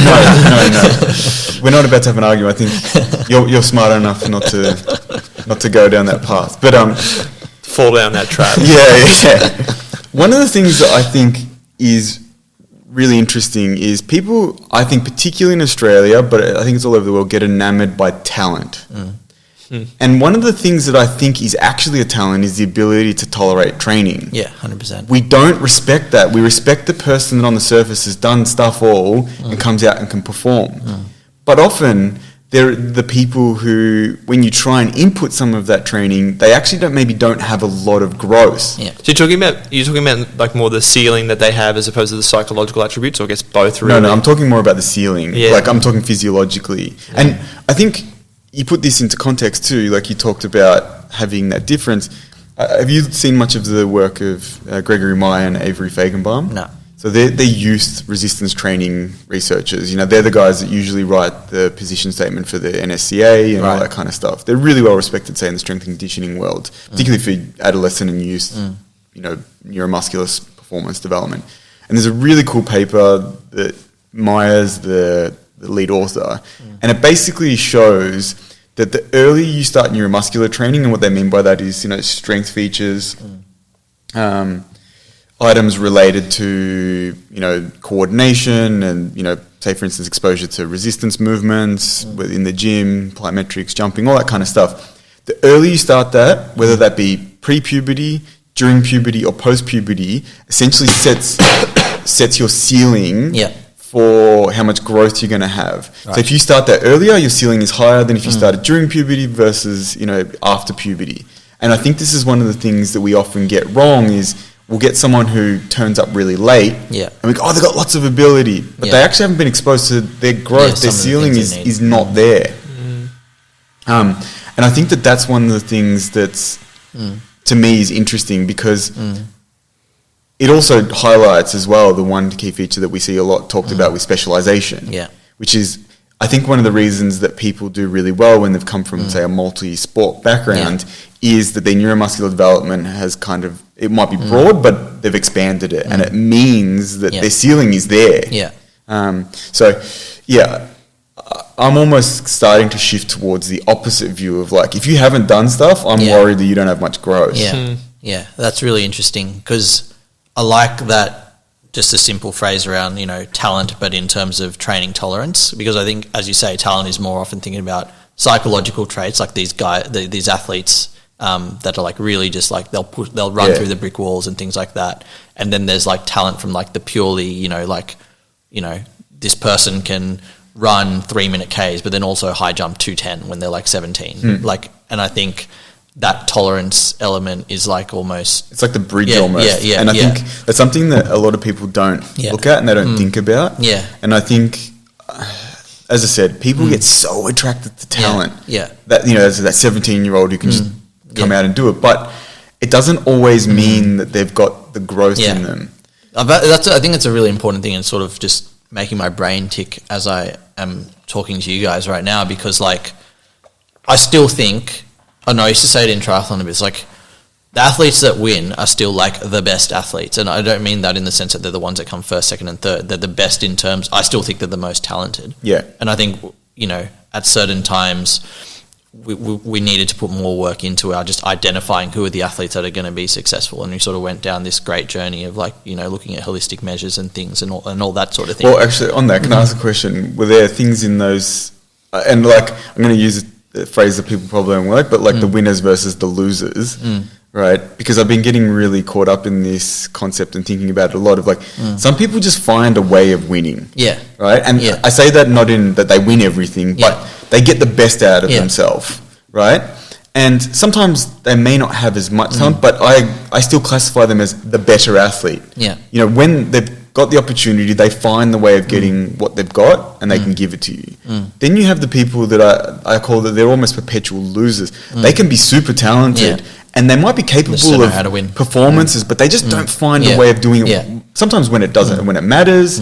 We're not about to have an argument. I think you're smart enough not to go down that path. But fall down that trap. Yeah. One of the things that I think is really interesting is people, I think particularly in Australia, but I think it's all over the world, get enamored by talent. And one of the things that I think is actually a talent is the ability to tolerate training. Yeah, 100%. We don't respect that. We respect the person that on the surface has done stuff all and comes out and can perform. But often they're the people who, when you try and input some of that training, they actually don't have a lot of growth. Yeah. So you're talking about like more the ceiling that they have as opposed to the psychological attributes, or I guess both really? No, I'm talking more about the ceiling. Yeah. Like I'm talking physiologically. And I think you put this into context too, like you talked about having that difference. Have you seen much of the work of Gregory Meyer and Avery Fagenbaum? No. So they're youth resistance training researchers. They're the guys that usually write the position statement for the NSCA and all that kind of stuff. They're really well respected, say, in the strength and conditioning world, particularly for adolescent and youth, neuromuscular performance development. And there's a really cool paper that Meyer's the lead author, and it basically shows that the earlier you start neuromuscular training, and what they mean by that is, strength features, items related to, coordination and, say for instance, exposure to resistance movements within the gym, plyometrics, jumping, all that kind of stuff. The earlier you start that, whether that be pre-puberty, during puberty or post-puberty, essentially sets your ceiling for how much growth you're going to have. Right. So if you start that earlier, your ceiling is higher than if you started during puberty versus, after puberty. And I think this is one of the things that we often get wrong is we'll get someone who turns up really late and we go, they've got lots of ability, but they actually haven't been exposed to their growth. Their ceiling is not there. And I think that's one of the things that's, to me, is interesting because it also highlights as well the one key feature that we see a lot talked about with specialization, which is, I think, one of the reasons that people do really well when they've come from, say, a multi-sport background is that their neuromuscular development has kind of, it might be broad, but they've expanded it, and it means that their ceiling is there. I'm almost starting to shift towards the opposite view of, like, if you haven't done stuff, I'm worried that you don't have much growth. Yeah, that's really interesting because I like that, just a simple phrase around, talent, but in terms of training tolerance, because I think, as you say, talent is more often thinking about psychological traits, like these athletes that are like really just like they'll run through the brick walls and things like that. And then there's like talent from like the purely, this person can run 3-minute Ks, but then also high jump 210 when they're like 17. And I think that tolerance element is like almost... It's like the bridge almost. And I think that's something that a lot of people don't look at and they don't think about. And I think, as I said, people get so attracted to talent. That, there's that 17-year-old who can just come out and do it. But it doesn't always mean that they've got the growth in them. I think it's a really important thing, and sort of just making my brain tick as I am talking to you guys right now, because like I still think... I know I used to say it in triathlon a bit. It's like the athletes that win are still like the best athletes, and I don't mean that in the sense that they're the ones that come first, second, and third. They're the best in terms. I still think they're the most talented. And I think at certain times we needed to put more work into our just identifying who are the athletes that are going to be successful, and we sort of went down this great journey of like looking at holistic measures and things and all that sort of thing. Well, actually, on that, can I ask a question? Were there things in those, and like I'm going to use a phrase that people probably don't like, but like the winners versus the losers, right? Because I've been getting really caught up in this concept and thinking about it a lot of like, some people just find a way of winning. Right? And I say that not in that they win everything, but they get the best out of themselves, right? And sometimes they may not have as much talent, but I still classify them as the better athlete. When they've got the opportunity, they find the way of getting what they've got and they can give it to you. Then you have the people that I call that they're almost perpetual losers. They can be super talented and they might be capable of performances, but they just don't find a way of doing it. Sometimes when it doesn't, when it matters,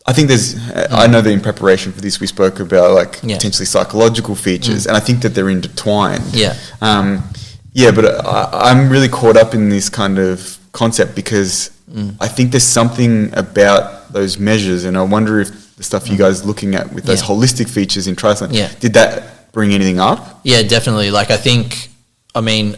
I I think there's, I know that in preparation for this, we spoke about like potentially psychological features, and I think that they're intertwined. Yeah. But I'm really caught up in this kind of concept because I think there's something about those measures, and I wonder if the stuff you guys are looking at with those holistic features in triathlon, did that bring anything up? Yeah, definitely. Like, I mean,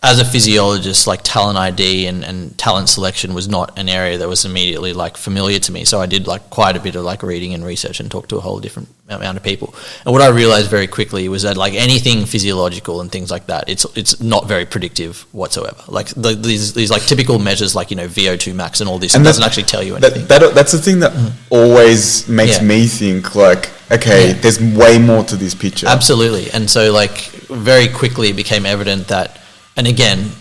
as a physiologist, like talent ID and talent selection was not an area that was immediately like familiar to me. So I did like quite a bit of like reading and research and talked to a whole different amount of people. And what I realized very quickly was that like anything physiological and things like that, it's not very predictive whatsoever. Like these like typical measures like, you know, VO2 max and all this, and doesn't actually tell you anything. That's the thing that always makes me think like, okay, there's way more to this picture. Absolutely. And so like very quickly it became evident that, and again,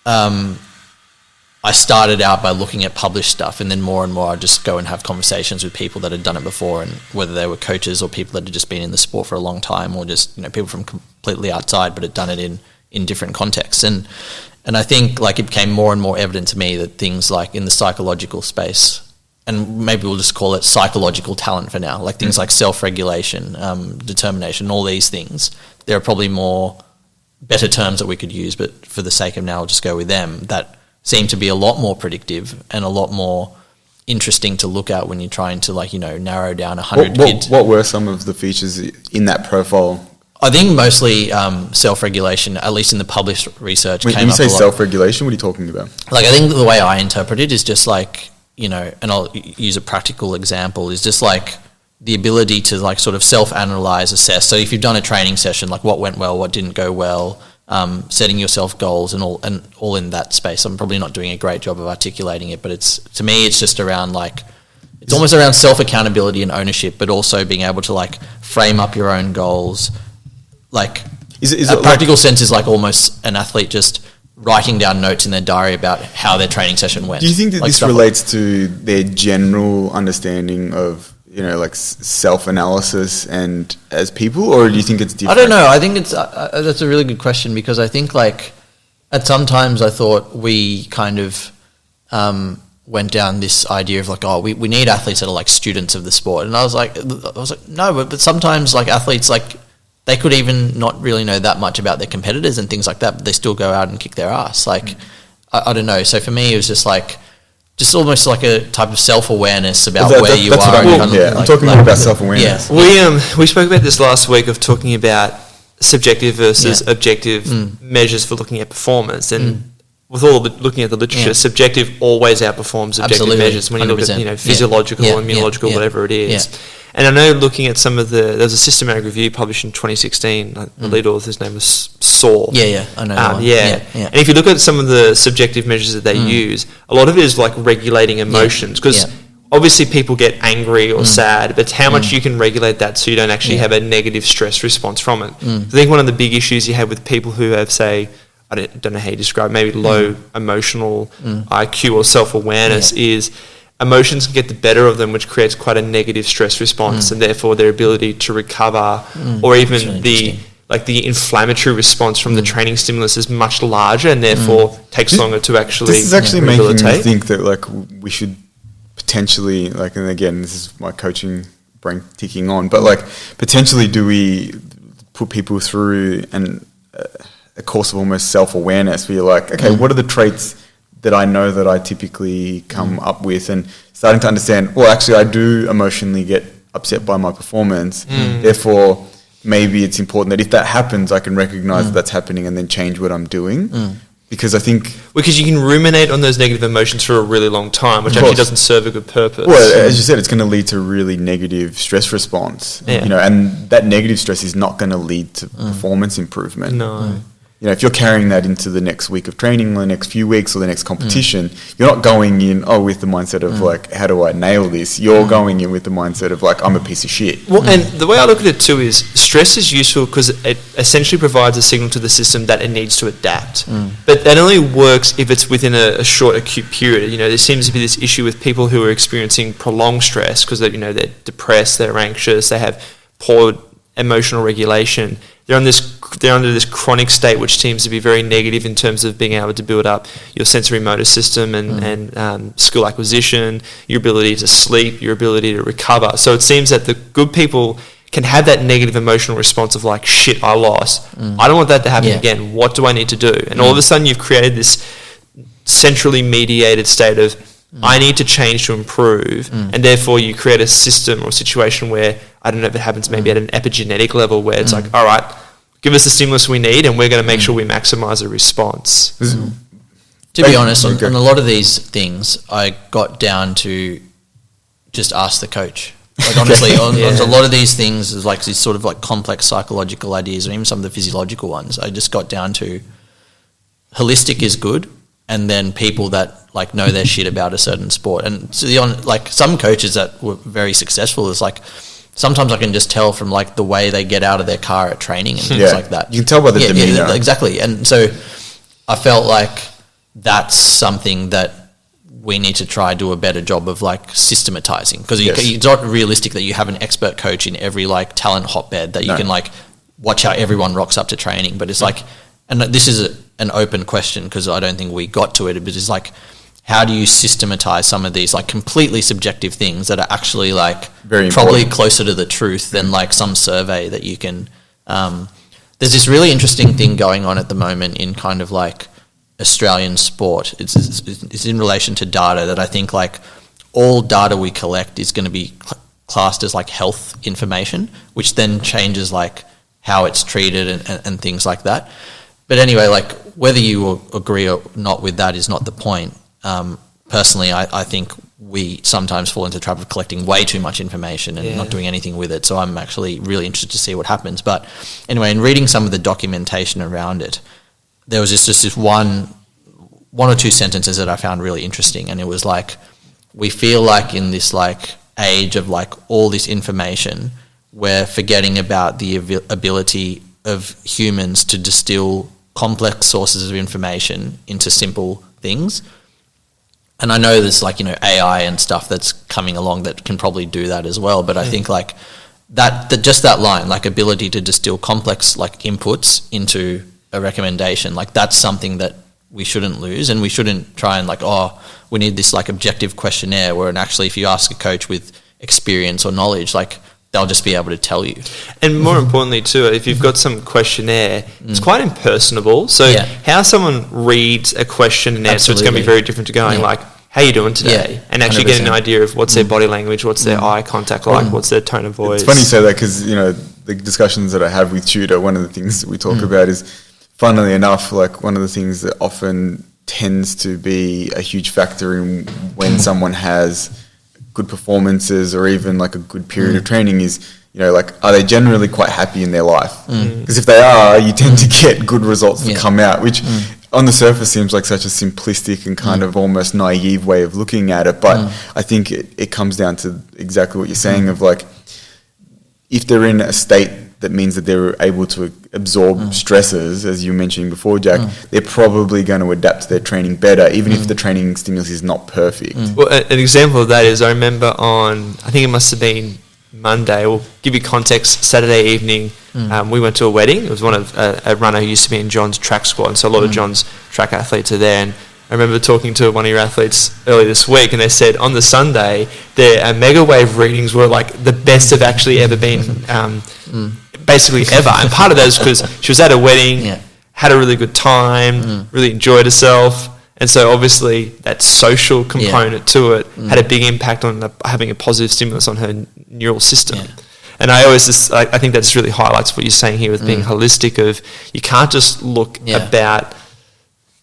I started out by looking at published stuff, and then more and more I'd just go and have conversations with people that had done it before, and whether they were coaches or people that had just been in the sport for a long time, or just, you know, people from completely outside but had done it in different contexts. And I think like it became more and more evident to me that things like in the psychological space, and maybe we'll just call it psychological talent for now, like things like self-regulation, determination, all these things, there are probably better terms that we could use, but for the sake of now, I'll just go with them, that seem to be a lot more predictive and a lot more interesting to look at when you're trying to, like, you know, narrow down 100 kids. What were some of the features in that profile? I think mostly self-regulation, at least in the published research. When you say self-regulation, what are you talking about? Like, I think the way I interpret it is just like, you know, and I'll use a practical example, is just like the ability to like sort of self-analyze, assess. So if you've done a training session, like what went well, what didn't go well, setting yourself goals and all in that space. I'm probably not doing a great job of articulating it, but to me it's just around like, it's almost around self-accountability and ownership, but also being able to like frame up your own goals. Like a practical sense is like almost an athlete just writing down notes in their diary about how their training session went. Do you think that this relates to their general understanding of, you know, like self-analysis and as people, or do you think it's different? I don't know. I think it's that's a really good question, because I think like at some times I thought we kind of went down this idea of like, oh, we need athletes that are like students of the sport, and I was like no, but sometimes like athletes, like they could even not really know that much about their competitors and things like that, but they still go out and kick their ass. Like I don't know. So for me it was just like, just almost like a type of self-awareness about where you are. I'm talking more about self-awareness. Yeah. We spoke about this last week of talking about subjective versus objective measures for looking at performance, and with all the looking at the literature, subjective always outperforms objective measures when you look at, you know, physiological, immunological, whatever it is. Yeah. And I know looking at some of there was a systematic review published in 2016. The lead author's name was Saul. Yeah, I know that one. And if you look at some of the subjective measures that they use, a lot of it is like regulating emotions, because obviously people get angry or sad, but how much you can regulate that so you don't actually have a negative stress response from it. I think one of the big issues you have with people who have, say, I don't know how you describe, maybe low emotional IQ or self-awareness is emotions can get the better of them, which creates quite a negative stress response, and therefore their ability to recover or even the inflammatory response from the training stimulus is much larger, and therefore takes longer to actually This is actually making me think that like we should potentially, like, and again, this is my coaching brain ticking on, but like potentially do we put people through a course of almost self-awareness where you're like, okay, what are the traits that I know that I typically come up with, and starting to understand, well, actually I do emotionally get upset by my performance, therefore maybe it's important that if that happens, I can recognize that that's happening and then change what I'm doing. Because I think... Because you can ruminate on those negative emotions for a really long time, which actually doesn't serve a good purpose. Well, as you said, it's going to lead to a really negative stress response. You know, and that negative stress is not going to lead to performance improvement. No. You know, if you're carrying that into the next week of training or the next few weeks or the next competition, you're not going in, with the mindset of like, how do I nail this? You're going in with the mindset of like, I'm a piece of shit. Well, and the way I look at it too is stress is useful because it essentially provides a signal to the system that it needs to adapt. But that only works if it's within a short acute period. You know, there seems to be this issue with people who are experiencing prolonged stress because they're depressed, they're anxious, they have poor emotional regulation. They're on this they're under this chronic state which seems to be very negative in terms of being able to build up your sensory motor system and skill acquisition, your ability to sleep, your ability to recover. So it seems that the good people can have that negative emotional response of like, shit, I lost. I don't want that to happen again. What do I need to do? And all of a sudden you've created this centrally mediated state of, I need to change to improve, and therefore you create a system or situation where, I don't know if it happens maybe at an epigenetic level where it's like, all right, give us the stimulus we need and we're going to make sure we maximize the response. To be honest, on a lot of these things, I got down to just ask the coach. Like honestly, on a lot of these things, is like these sort of like complex psychological ideas, or even some of the physiological ones, I just got down to holistic is good, and then people that like know their shit about a certain sport. And so like some coaches that were very successful is like, sometimes I can just tell from like the way they get out of their car at training and things like that. You can tell by the demeanor. Yeah, exactly. And so I felt like that's something that we need to try do a better job of like systematizing, because it's not realistic that you have an expert coach in every like talent hotbed that you can like watch how everyone rocks up to training. But it's like, and this is an open question because I don't think we got to it, but it's like, how do you systematize some of these like completely subjective things that are actually like very probably closer to the truth than like some survey that you can there's this really interesting thing going on at the moment in kind of like Australian sport. It's in relation to data that I think like all data we collect is going to be classed as like health information, which then changes like how it's treated and things like that. But anyway, like whether you agree or not with that is not the point. Personally, I think we sometimes fall into the trap of collecting way too much information and not doing anything with it. So I'm actually really interested to see what happens. But anyway, in reading some of the documentation around it, there was just this one or two sentences that I found really interesting. And it was like, we feel like in this like age of like all this information, we're forgetting about the ability of humans to distill complex sources of information into simple things. And I know there's like, AI and stuff that's coming along that can probably do that as well. But I think like that just that line, like ability to distill complex like inputs into a recommendation, like that's something that we shouldn't lose, and we shouldn't try and like, we need this like objective questionnaire where, and actually if you ask a coach with experience or knowledge, like they'll just be able to tell you. And more importantly too, if you've got some questionnaire, it's quite impersonable. So how someone reads a questionnaire, so it's going to be very different to going like, how you doing today? And actually 100%. Getting an idea of what's their body language, what's their eye contact like, what's their tone of voice. It's funny you say that because, the discussions that I have with Tudor, one of the things that we talk about is, funnily enough, like one of the things that often tends to be a huge factor in when someone has good performances or even like a good period of training is, like, are they generally quite happy in their life? Because if they are, you tend to get good results that come out, which on the surface seems like such a simplistic and kind of almost naive way of looking at it. But I think it comes down to exactly what you're saying of like, if they're in a state that means that they're able to absorb stresses, as you mentioned before, Jack, they're probably going to adapt to their training better, even if the training stimulus is not perfect. Well, an example of that is I remember on, I think it must have been Monday, we'll give you context, Saturday evening, we went to a wedding. It was one of a runner who used to be in John's track squad, and so a lot of John's track athletes are there. And I remember talking to one of your athletes earlier this week, and they said on the Sunday their mega wave readings were like the best have actually ever been, basically ever. And part of that is because she was at a wedding, had a really good time, really enjoyed herself, and so obviously that social component to it had a big impact on having a positive stimulus on her neural system. And I think that just really highlights what you're saying here with being holistic. Of you can't just look about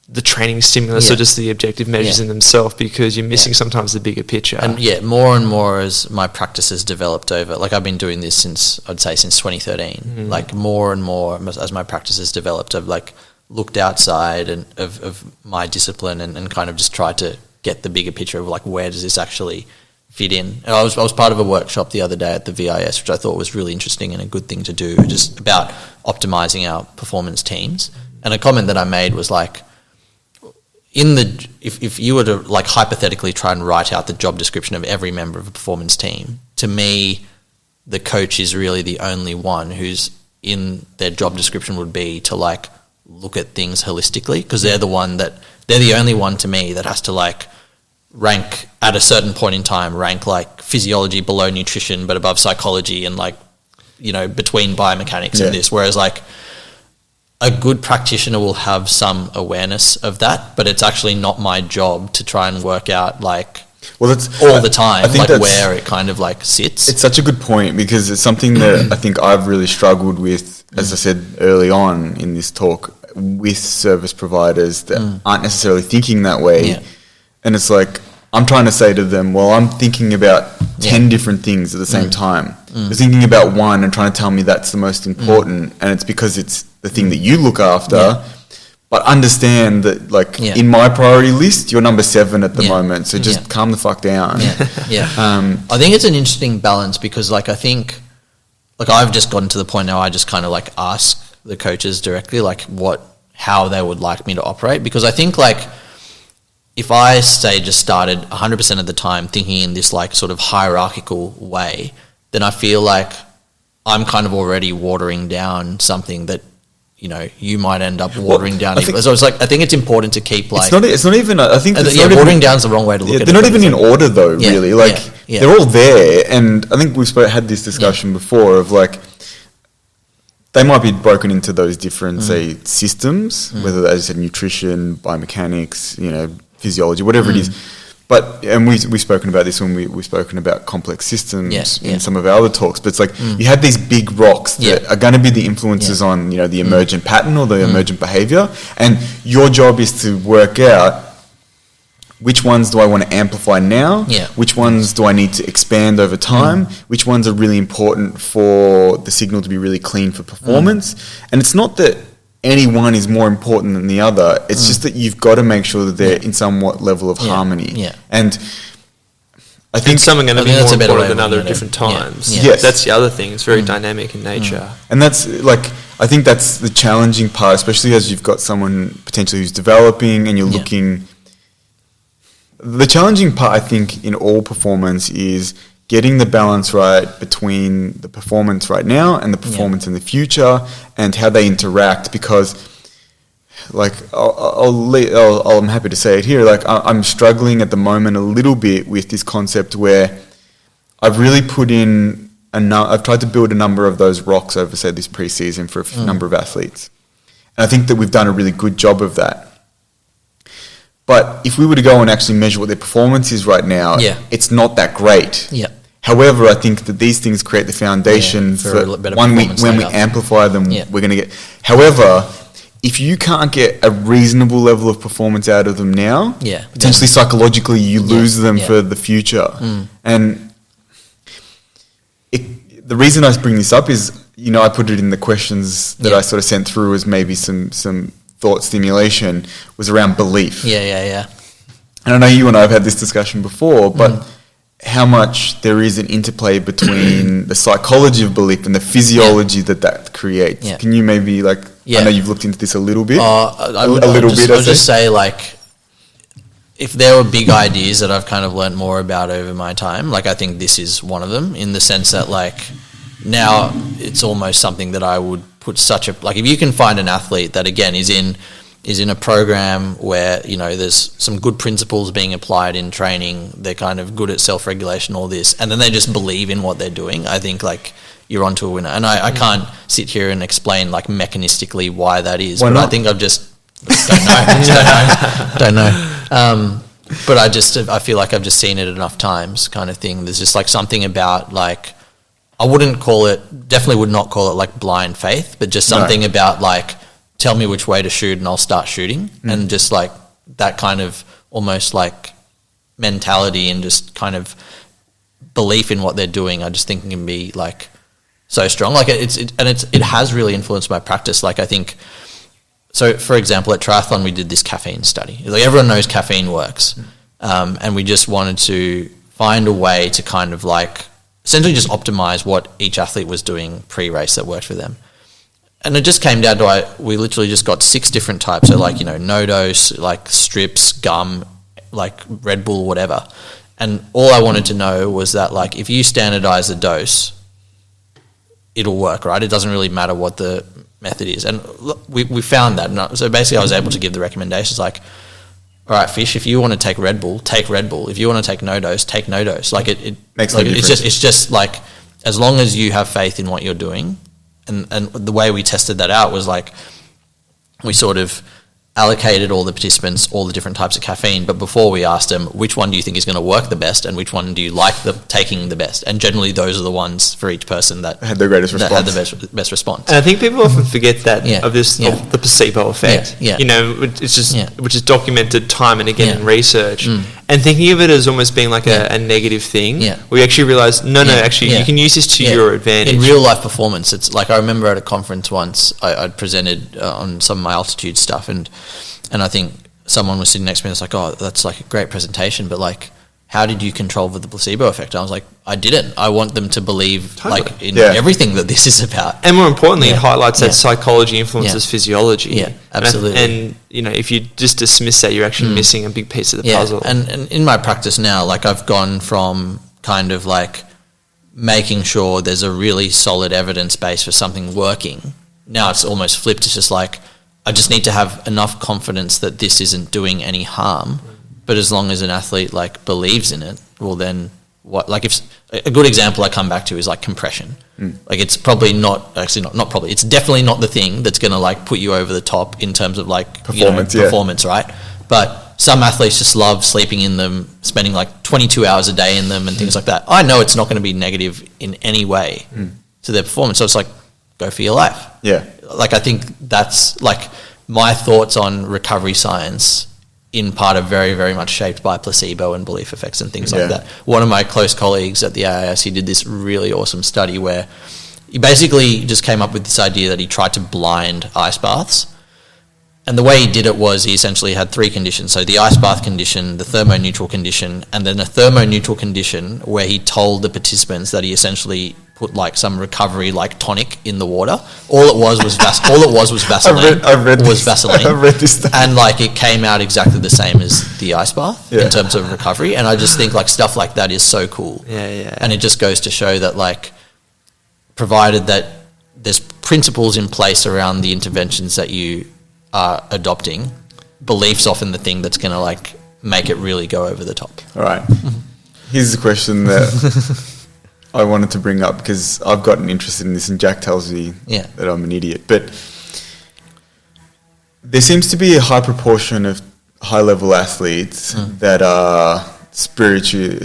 the training stimulus or just the objective measures in themselves, because you're missing sometimes the bigger picture. And more and more as my practice has developed over, like I've been doing this since 2013, like more and more as my practice has developed, I've like looked outside and of my discipline and kind of just tried to get the bigger picture of like, where does this actually fit in? And I was part of a workshop the other day at the VIS, which I thought was really interesting and a good thing to do, just about optimizing our performance teams. And a comment that I made was like, if you were to like hypothetically try and write out the job description of every member of a performance team, to me, the coach is really the only one who's in their job description would be to like look at things holistically, because they're the only one to me that has to like rank at a certain point in time, rank like physiology below nutrition but above psychology, and like, you know, between biomechanics and this, whereas like a good practitioner will have some awareness of that, but it's actually not my job to try and work out like the time, I think like where it kind of like sits. It's such a good point, because it's something that I think I've really struggled with, as I said early on in this talk, with service providers that aren't necessarily thinking that way. Yeah. And it's like, I'm trying to say to them, well, I'm thinking about 10 different things at the same time. They're thinking about one and trying to tell me that's the most important, and it's because it's the thing that you look after. Yeah. But understand that, like, in my priority list, you're number 7 at the moment, so just calm the fuck down. I think it's an interesting balance, because, like, I think, like, I've just gotten to the point now I just kind of, like, ask the coaches directly, like, how they would like me to operate, because I think, like, if I say just started 100% of the time thinking in this, like, sort of hierarchical way, then I feel like I'm kind of already watering down something that, you know, you might end up watering down. So it's like, I think it's important to keep like... It's not even, I think... watering down is the wrong way to look at it. They're not even in order though, really. Like, they're all there. And I think we've had this discussion before of like, they might be broken into those different, say, systems, whether, as I said, nutrition, biomechanics, you know, physiology, whatever it is. But, and we've spoken about this when we've spoken about complex systems in some of our other talks, but it's like you have these big rocks that are going to be the influences on, you know, the emergent pattern or the emergent behavior, and your job is to work out which ones do I want to amplify now, which ones do I need to expand over time, which ones are really important for the signal to be really clean for performance. And it's not that any one is more important than the other. It's just that you've got to make sure that they're in somewhat level of harmony. And I think some are going to be more important than other at different times. Yes. That's the other thing. It's very dynamic in nature. And that's like, I think that's the challenging part, especially as you've got someone potentially who's developing and you're looking. The challenging part, I think, in all performance is getting the balance right between the performance right now and the performance in the future, and how they interact. Because, like, I'm happy to say it here. Like, I'm struggling at the moment a little bit with this concept where I've really put in I've tried to build a number of those rocks over, say, this pre-season for a number of athletes, and I think that we've done a really good job of that. But if we were to go and actually measure what their performance is right now, it's not that great. However, I think that these things create the foundation for when we amplify them, we're going to get. However, if you can't get a reasonable level of performance out of them now, potentially psychologically you lose them for the future. And the reason I bring this up is, you know, I put it in the questions that I sort of sent through as maybe some thought stimulation, was around belief. And I know you and I have had this discussion before, but how much there is an interplay between the psychology of belief and the physiology that creates. Can you maybe, like, I know you've looked into this a little bit. I'll just say, like, if there were big ideas that I've kind of learned more about over my time, like, I think this is one of them, in the sense that, like, now it's almost something that I would put like, if you can find an athlete that, again, is in a program where, you know, there's some good principles being applied in training, they're kind of good at self-regulation, all this, and then they just believe in what they're doing, I think, like, you're onto a winner. And I can't sit here and explain, like, mechanistically why that is. Why but not? I think I've just don't know. But I feel like I've just seen it enough times, kind of thing. There's just, like, something about, like, I definitely would not call it, like, blind faith, but just something about, like, tell me which way to shoot and I'll start shooting. And just, like, that kind of almost, like, mentality and just kind of belief in what they're doing, I just think it can be, like, so strong. Like, it has really influenced my practice. Like, I think, so for example, at Triathlon we did this caffeine study. Like, everyone knows caffeine works, and we just wanted to find a way to kind of, like, essentially just optimize what each athlete was doing pre-race that worked for them. And it just came down to, we literally just got 6 different types. So, like, you know, no dose, like strips, gum, like Red Bull, whatever. And all I wanted to know was that, like, if you standardize the dose, it'll work, right? It doesn't really matter what the method is. And we found that. And so basically I was able to give the recommendations like, all right, Fish, if you want to take Red Bull, take Red Bull. If you want to take no dose, take no dose. Like it makes like no difference. It's just like, as long as you have faith in what you're doing, and the way we tested that out was like, we sort of allocated all the participants all the different types of caffeine, but before we asked them, which one do you think is going to work the best and which one do you like taking the best? And generally those are the ones for each person that had the greatest response. Had the best response. And I think people often forget that of the placebo effect. Yeah. You know, it's just which is documented time and again in research. And thinking of it as almost being like a negative thing, we actually realised actually you can use this to your advantage. In real life performance, it's like I remember at a conference once I'd presented on some of my altitude stuff, and I think someone was sitting next to me and was like, oh, that's like a great presentation, but like, how did you control the placebo effect? And I was like, I didn't. I want them to believe like in everything that this is about. And more importantly, it highlights that psychology influences physiology. Yeah, absolutely. And you know, if you just dismiss that, you're actually missing a big piece of the puzzle. And in my practice now, like I've gone from kind of like making sure there's a really solid evidence base for something working. Now it's almost flipped. It's just like, I just need to have enough confidence that this isn't doing any harm. But as long as an athlete like believes in it, well then what? Like if a good example I come back to is like compression. Like it's probably not probably. It's definitely not the thing that's going to like put you over the top in terms of like performance, right? But some athletes just love sleeping in them, spending like 22 hours a day in them and things like that. I know it's not going to be negative in any way to their performance. So it's like, go for your life. Yeah. Like I think that's like my thoughts on recovery science in part are very, very much shaped by placebo and belief effects and things like that. One of my close colleagues at the AIS, he did this really awesome study where he basically just came up with this idea that he tried to blind ice baths. And the way he did it was he essentially had three conditions. So the ice bath condition, the thermoneutral condition, and then a thermoneutral condition where he told the participants that he essentially put like some recovery like tonic in the water. All it was Vaseline. I've read Vaseline. I've read this stuff. And like it came out exactly the same as the ice bath in terms of recovery. And I just think like stuff like that is so cool. Yeah. And it just goes to show that like, provided that there's principles in place around the interventions that you are adopting, belief's often the thing that's going to like make it really go over the top. All right. Here's a question that I wanted to bring up because I've gotten interested in this and Jack tells me that I'm an idiot. But there seems to be a high proportion of high-level athletes that are spiritually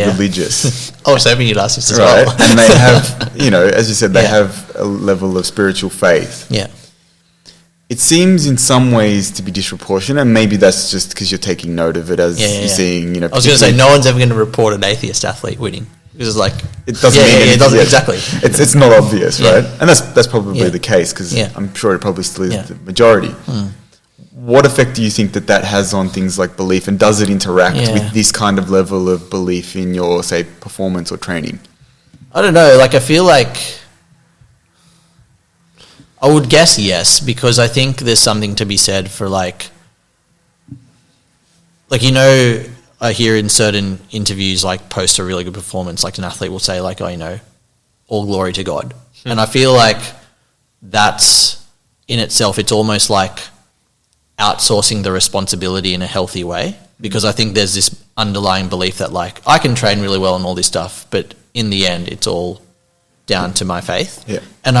religious. I was hoping you'd ask this as well. And they have, you know, as you said, they have a level of spiritual faith. Yeah. It seems in some ways to be disproportionate, and maybe that's just because you're taking note of it as you're seeing, you know. I was going to say, no one's ever going to report an atheist athlete winning. Because it's like... It doesn't mean anything. It doesn't, exactly. It's not obvious, right? And that's probably the case, because I'm sure it probably still is the majority. What effect do you think that has on things like belief, and does it interact with this kind of level of belief in your, say, performance or training? I don't know. Like, I feel like... I would guess yes, because I think there's something to be said for like, you know, I hear in certain interviews, like post a really good performance, like an athlete will say like, oh, you know, all glory to God. And I feel like that's in itself, it's almost like outsourcing the responsibility in a healthy way, because I think there's this underlying belief that like, I can train really well and all this stuff, but in the end, it's all down to my faith. Yeah. And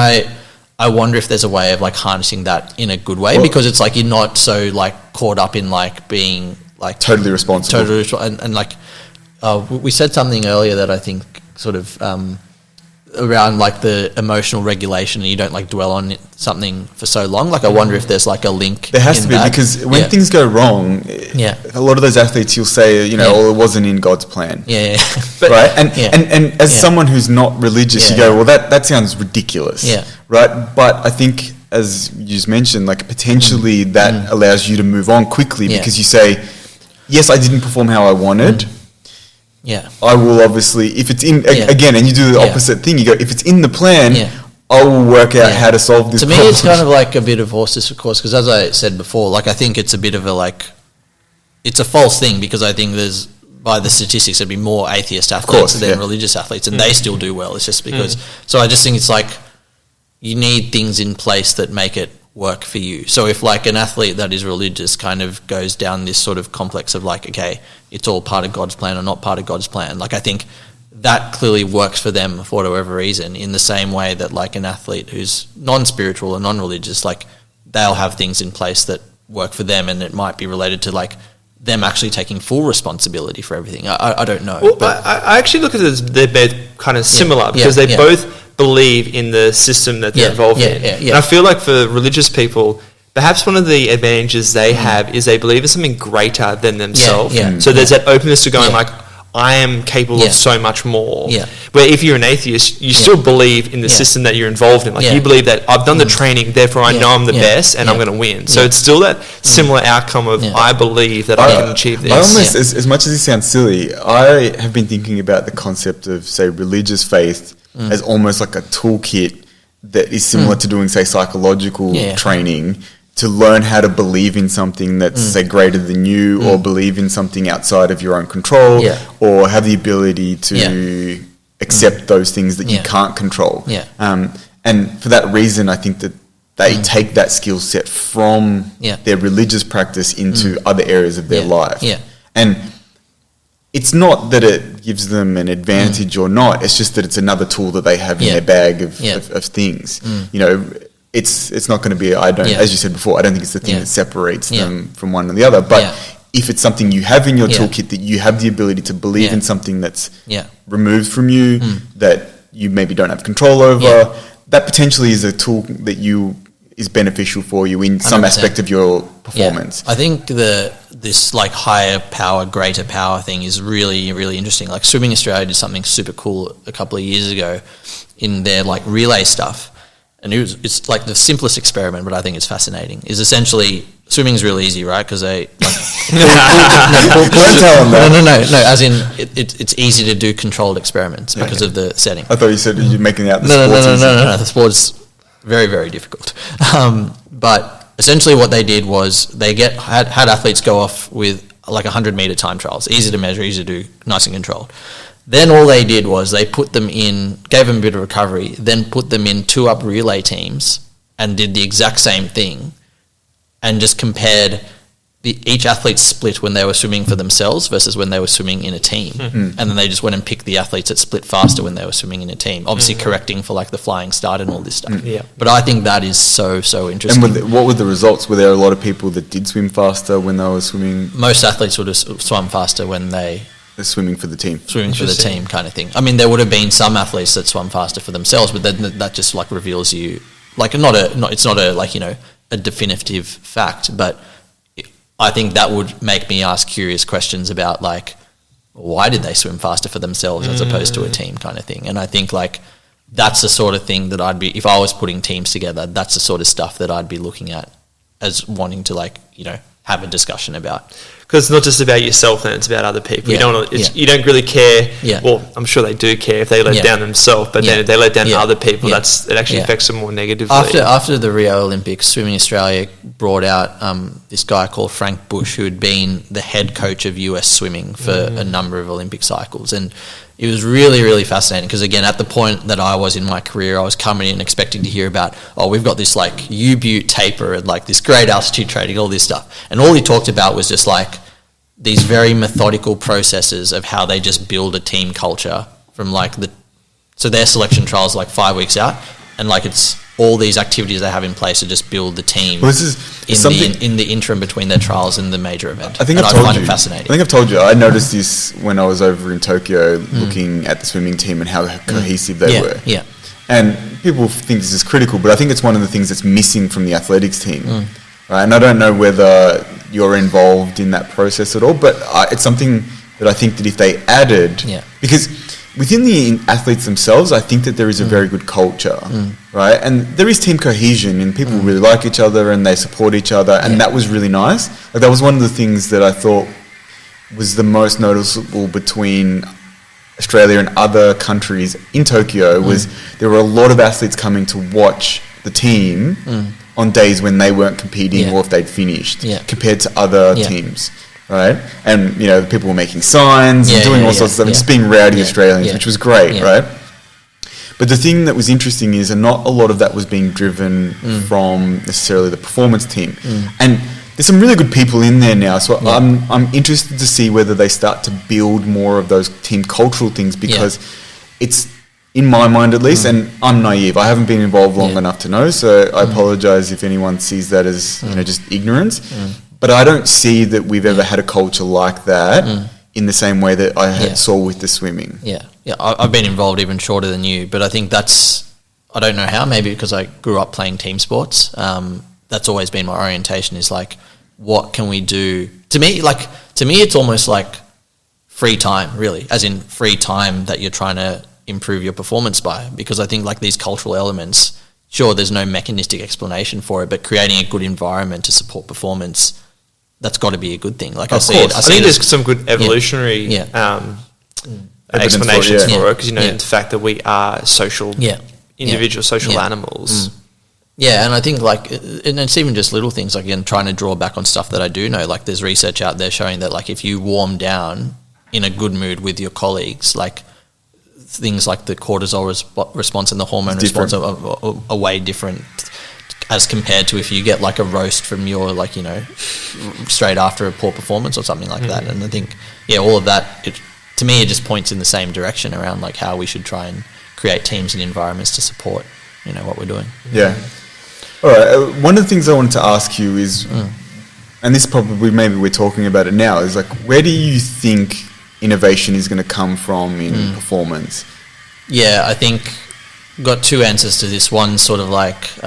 I wonder if there's a way of like harnessing that in a good way, because it's like you're not so like caught up in like being like totally responsible. And like we said something earlier that I think sort of around like the emotional regulation, and you don't like dwell on something for so long. Like I wonder if there's like a link. There has to be, because when things go wrong, a lot of those athletes you'll say, you know, oh, it wasn't in God's plan. But, right? And as someone who's not religious, you go, well, that sounds ridiculous. Right? But I think, as you just mentioned, like potentially that allows you to move on quickly, because you say, yes, I didn't perform how I wanted. I will obviously, if it's in, again, and you do the opposite thing, you go, if it's in the plan, I will work out how to solve this problem. To me, it's kind of like a bit of horses for course, because as I said before, like I think it's a bit of a like, it's a false thing, because I think there's by the statistics, there'd be more atheist athletes than religious athletes, and they still do well. It's just because. So I just think it's like you need things in place that make it work for you. So if like an athlete that is religious kind of goes down this sort of complex of like, okay, it's all part of God's plan or not part of God's plan, like I think that clearly works for them for whatever reason, in the same way that like an athlete who's non-spiritual or non-religious, like they'll have things in place that work for them, and it might be related to like them actually taking full responsibility for everything. I don't know. Well, I actually look at it as they're both kind of similar because they both believe in the system that they're involved in. And I feel like for religious people, perhaps one of the advantages they have is they believe in something greater than themselves. So there's that openness to going like, I am capable of so much more. Where if you're an atheist, you still believe in the system that you're involved in. Like you believe that I've done the training, therefore I know I'm the best and I'm going to win. So it's still that similar outcome of I believe that I can achieve this. I almost, as much as it sounds silly, I have been thinking about the concept of, say, religious faith as almost like a toolkit that is similar to doing, say, psychological training to learn how to believe in something that's, say, greater than you, or believe in something outside of your own control, or have the ability to accept those things that you can't control. And for that reason, I think that they take that skill set from their religious practice into other areas of their life. And it's not that it gives them an advantage or not, it's just that it's another tool that they have in their bag of things. You know, it's not going to be, as you said before, I don't think it's the thing that separates them from one or the other. But if it's something you have in your toolkit that you have the ability to believe in something that's removed from you, that you maybe don't have control over, that potentially is a tool that is beneficial for you in some 100%. Aspect of your performance. I think this like higher power, greater power thing is really, really interesting. Like Swimming Australia did something super cool a couple of years ago in their like relay stuff. And it's like the simplest experiment, but I think it's fascinating. Is essentially swimming's real easy, right? Because they like don't tell them that. No. As in, it's easy to do controlled experiments because of the setting. I thought you said you're making out the sports. No. The sport's very, very difficult. But essentially, what they did was they had athletes go off with like 100-meter time trials, easy to measure, easy to do, nice and controlled. Then all they did was they put them in, gave them a bit of recovery, then put them in 2-up relay teams and did the exact same thing, and just compared each athlete's split when they were swimming for themselves versus when they were swimming in a team. And then they just went and picked the athletes that split faster when they were swimming in a team, obviously correcting for like the flying start and all this stuff. But I think that is so interesting. And what were the results? Were there a lot of people that did swim faster when they were swimming? Most athletes would have swum faster when they're swimming for the team. Swimming for the team kind of thing. I mean, there would have been some athletes that swam faster for themselves, but then that just like reveals you, like it's not a like, you know, a definitive fact, but I think that would make me ask curious questions about like, why did they swim faster for themselves as opposed to a team kind of thing? And I think like that's the sort of thing that I'd be, if I was putting teams together, that's the sort of stuff that I'd be looking at as wanting to like, you know, have a discussion about. Because it's not just about yourself, then it's about other people. You don't really care. Well, I'm sure they do care if they let down themselves, but then if they let down other people, it actually affects them more negatively. After the Rio Olympics, Swimming Australia brought out this guy called Frank Bush, who had been the head coach of US swimming for a number of Olympic cycles, and it was really, really fascinating because, again, at the point that I was in my career, I was coming in expecting to hear about, we've got this like U-Butte taper and like this great altitude training, all this stuff. And all he talked about was just like these very methodical processes of how they just build a team culture from like so their selection trials like 5 weeks out, and like it's all these activities they have in place to just build the team in the interim between their trials and the major event. I find it fascinating. I think I've told you, I noticed this when I was over in Tokyo looking at the swimming team and how cohesive they were. And people think this is critical, but I think it's one of the things that's missing from the athletics team. Right? And I don't know whether you're involved in that process at all, but it's something that I think that if they added, because within the athletes themselves, I think that there is a very good culture, right? And there is team cohesion, and people really like each other and they support each other, and that was really nice. Like that was one of the things that I thought was the most noticeable between Australia and other countries in Tokyo was there were a lot of athletes coming to watch the team on days when they weren't competing or if they'd finished compared to other teams. right? And, you know, people were making signs and doing all sorts of stuff, and just being rowdy Australians, which was great, right? But the thing that was interesting is not a lot of that was being driven from necessarily the performance team. And there's some really good people in there now, so I'm interested to see whether they start to build more of those team cultural things, because it's, in my mind at least, and I'm naive, I haven't been involved long enough to know, so I apologise if anyone sees that as you know, just ignorance, but I don't see that we've ever had a culture like that in the same way that I saw with the swimming. I've been involved even shorter than you, but I think that's, I don't know how, maybe because I grew up playing team sports. That's always been my orientation, is like, what can we do? To me, it's almost like free time, really, as in free time that you're trying to improve your performance by, because I think like these cultural elements, sure, there's no mechanistic explanation for it, but creating a good environment to support performance, that's got to be a good thing. Like I think there's some good evolutionary explanations for it, because you know the fact that we are social, individual social animals. Yeah, and I think like, and it's even just little things, like, again, trying to draw back on stuff that I do know. Like there's research out there showing that like if you warm down in a good mood with your colleagues, like things like the cortisol response and the hormone response are way different as compared to if you get like a roast from your, like, you know, straight after a poor performance or something like that. And I think, all of that, to me, it just points in the same direction around like how we should try and create teams and environments to support, you know, what we're doing. Yeah. All right. One of the things I wanted to ask you is, and this probably, maybe we're talking about it now, is like, where do you think innovation is going to come from in performance? Yeah, I think got two answers to this. One sort of like...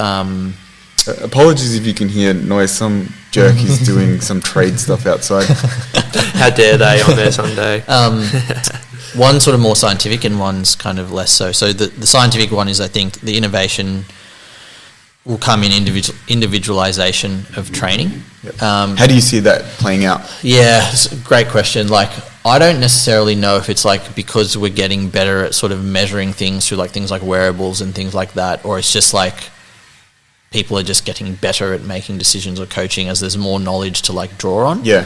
apologies if you can hear noise. Some jerk is doing some trade stuff outside. How dare they on their Sunday? One sort of more scientific and one's kind of less so. So the scientific one is, I think, the innovation will come in individualization of training. How do you see that playing out? Yeah, it's a great question. Like, I don't necessarily know if it's like because we're getting better at sort of measuring things through like things like wearables and things like that, or it's just like people are just getting better at making decisions or coaching as there's more knowledge to like draw on. Yeah.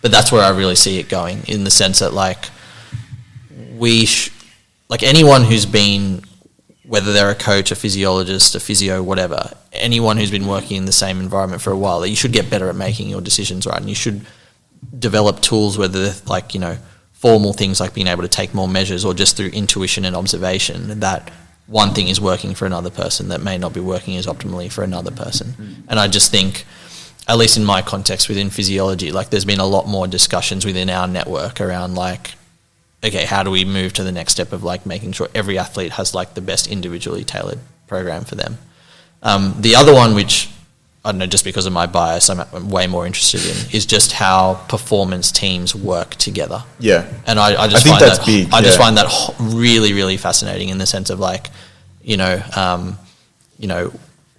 But that's where I really see it going, in the sense that like like anyone who's been, whether they're a coach, a physiologist, a physio, whatever, anyone who's been working in the same environment for a while, that you should get better at making your decisions right, and you should develop tools, whether they're like, you know, formal things like being able to take more measures, or just through intuition and observation, that one thing is working for another person that may not be working as optimally for another person. And I just think, at least in my context within physiology, like there's been a lot more discussions within our network around like, okay, how do we move to the next step of like making sure every athlete has like the best individually tailored program for them. The other one, which I don't know, just because of my bias, I'm way more interested in, is just how performance teams work together. Yeah, and I just find that's big. I just find that really, really fascinating, in the sense of like, you know,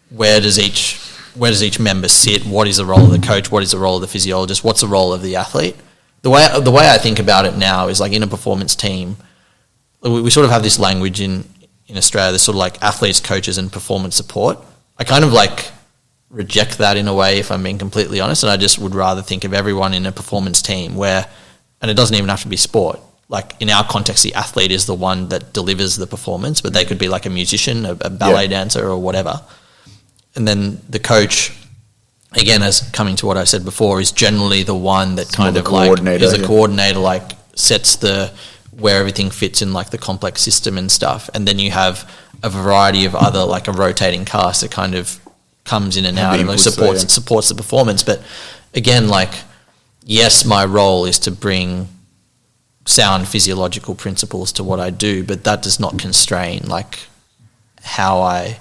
where does each member sit? What is the role of the coach? What is the role of the physiologist? What's the role of the athlete? The way I think about it now is like, in a performance team, we sort of have this language in Australia, this sort of like athletes, coaches, and performance support. I kind of like reject that in a way, if I'm being completely honest, and I just would rather think of everyone in a performance team where, and it doesn't even have to be sport, like in our context, the athlete is the one that delivers the performance, but they could be like a musician, a ballet dancer, or whatever. And then the coach, again, as coming to what I said before, is generally the one that kind of like is a coordinator, like sets where everything fits in like the complex system and stuff. And then you have a variety of other, like a rotating cast that kind of comes in and out and like supports the performance. But again, like, yes, my role is to bring sound physiological principles to what I do, but that does not constrain like how I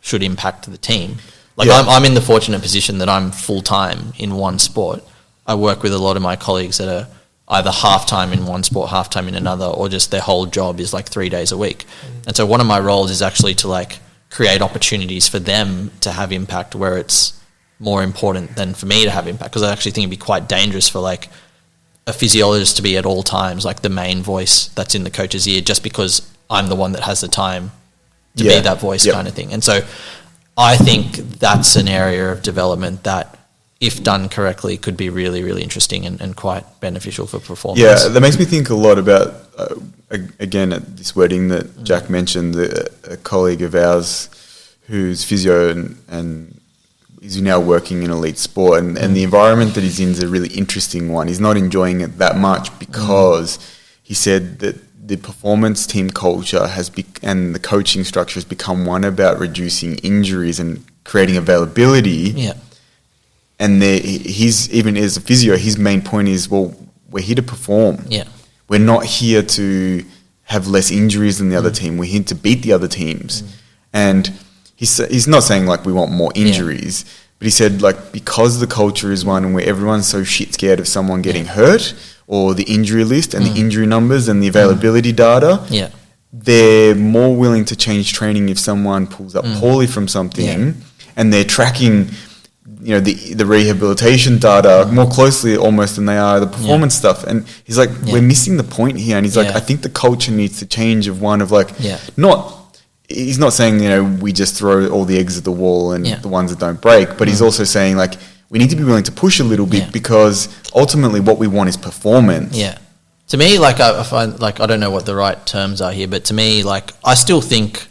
should impact the team. Like I'm in the fortunate position that I'm full-time in one sport. I work with a lot of my colleagues that are either half-time in one sport, half-time in another, or just their whole job is like 3 days a week. And so one of my roles is actually to like create opportunities for them to have impact where it's more important than for me to have impact. Because I actually think it'd be quite dangerous for like a physiologist to be at all times like the main voice that's in the coach's ear, just because I'm the one that has the time to be that voice kind of thing. And so I think that's an area of development that if done correctly, could be really, really interesting and quite beneficial for performance. Yeah, that makes me think a lot about, again, at this wedding that Jack mentioned, a colleague of ours who's physio and is now working in elite sport, and the environment that he's in is a really interesting one. He's not enjoying it that much because he said that the performance team culture and the coaching structure has become one about reducing injuries and creating availability. Yeah. And he's, even as a physio, his main point is, well, we're here to perform. Yeah. We're not here to have less injuries than the other team. We're here to beat the other teams. And he's not saying like we want more injuries, but he said like because the culture is one where everyone's so shit scared of someone getting hurt or the injury list and the injury numbers and the availability data, they're more willing to change training if someone pulls up poorly from something and they're tracking, you know, the rehabilitation data more closely almost than they are the performance stuff. And he's like, we're missing the point here. And he's like, I think the culture needs to change of one of like, he's not saying, you know, we just throw all the eggs at the wall and the ones that don't break, but he's also saying like, we need to be willing to push a little bit because ultimately what we want is performance. Yeah. To me, like I find, like, I don't know what the right terms are here, but to me, like, I still think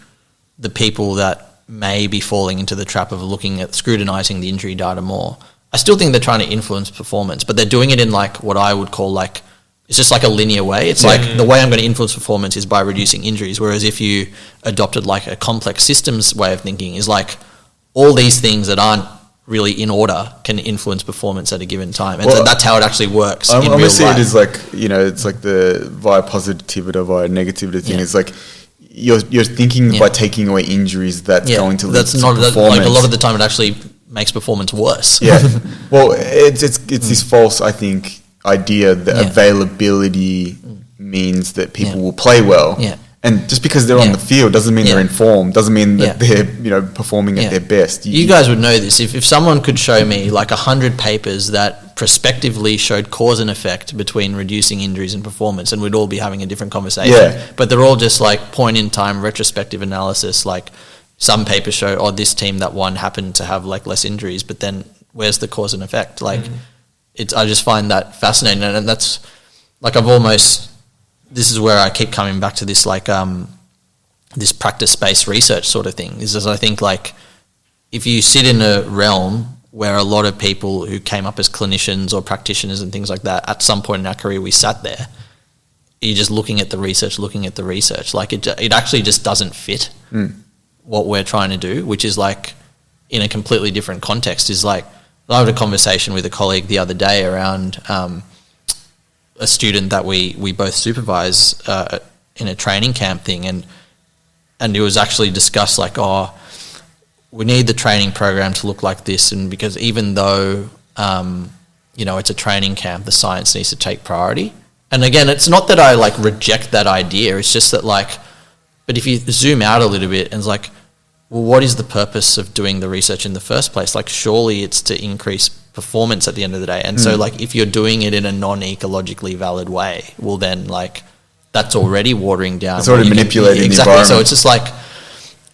the people that may be falling into the trap of looking at scrutinizing the injury data more, I still think they're trying to influence performance, but they're doing it in like what I would call like, it's just like a linear way. It's like the way I'm going to influence performance is by reducing injuries, whereas if you adopted like a complex systems way of thinking is like all these things that aren't really in order can influence performance at a given time. And so that's how it actually works in real life. I see it as like, you know, it's like the via positivity, via negativity thing. It's like you're thinking by taking away injuries that's going to lead to performance. Like a lot of the time it actually makes performance worse. Yeah. Well, it's this false, I think, idea that availability means that people will play well. Yeah. And just because they're on the field doesn't mean they're informed, doesn't mean that they're, you know, performing at their best. You guys would know this. If someone could show me like 100 papers that prospectively showed cause and effect between reducing injuries and performance, and we'd all be having a different conversation. Yeah. But they're all just like point in time retrospective analysis. Like some papers show, oh, this team that won happened to have like less injuries, but then where's the cause and effect? Like I just find that fascinating. And that's like this is where I keep coming back to this, like, this practice-based research sort of thing. Is I think, like, if you sit in a realm where a lot of people who came up as clinicians or practitioners and things like that, at some point in our career we sat there, you're just looking at the research. Like, it actually just doesn't fit what we're trying to do, which is, like, in a completely different context. Is like, I had a conversation with a colleague the other day around a student that we both supervise in a training camp thing, and it was actually discussed like, oh, we need the training program to look like this, and because even though you know, it's a training camp, the science needs to take priority. And again, it's not that I like reject that idea, it's just that like, but if you zoom out a little bit and it's like, well, what is the purpose of doing the research in the first place? Like, surely it's to increase performance at the end of the day. And so, like, if you're doing it in a non-ecologically valid way, well, then, like, that's already watering down. It's already manipulating the environment. So it's just like,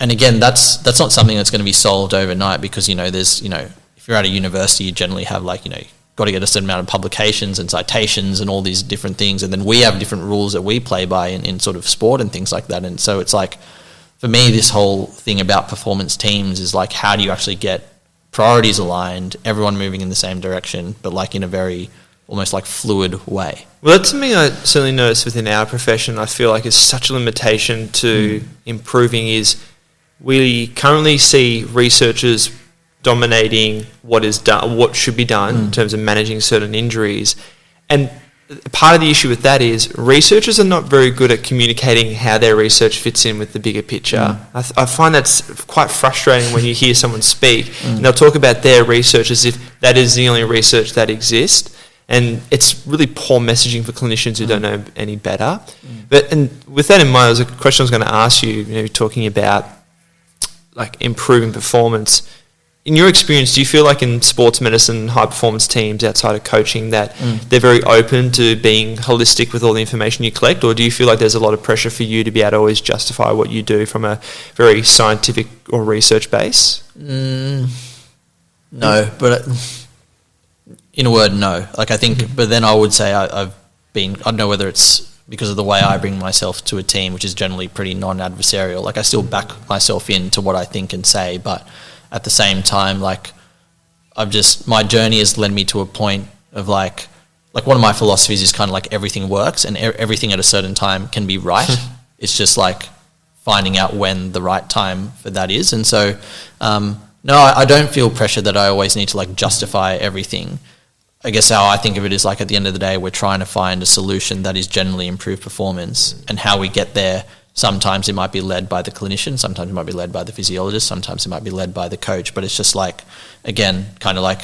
and again, that's not something that's going to be solved overnight because, you know, there's, you know, if you're at a university, you generally have, like, you know, got to get a certain amount of publications and citations and all these different things. And then we have different rules that we play by in sort of sport and things like that. And so it's like, for me, this whole thing about performance teams is like, how do you actually get priorities aligned, everyone moving in the same direction, but like in a very almost like fluid way? Well, that's something I certainly notice within our profession. I feel like it's such a limitation to improving is we currently see researchers dominating what is done, what should be done in terms of managing certain injuries. And part of the issue with that is researchers are not very good at communicating how their research fits in with the bigger picture. I find that's quite frustrating when you hear someone speak and they'll talk about their research as if that is the only research that exists. And it's really poor messaging for clinicians who don't know any better. But and with that in mind, there was a question I was going to ask you, you know, talking about like improving performance. In your experience, do you feel like in sports medicine, high performance teams outside of coaching that they're very open to being holistic with all the information you collect, or do you feel like there's a lot of pressure for you to be able to always justify what you do from a very scientific or research base? No, but in a word, no. Like I think, but then I would say I don't know whether it's because of the way I bring myself to a team, which is generally pretty non-adversarial. Like I still back myself into what I think and say, but at the same time, like my journey has led me to a point of like one of my philosophies is kind of like everything works and everything at a certain time can be right. It's just like finding out when the right time for that is. And so, no, I don't feel pressure that I always need to like justify everything. I guess how I think of it is like at the end of the day, we're trying to find a solution that is generally improved performance, and how we get there. Sometimes it might be led by the clinician, sometimes it might be led by the physiologist, sometimes it might be led by the coach, but it's just like, again, kind of like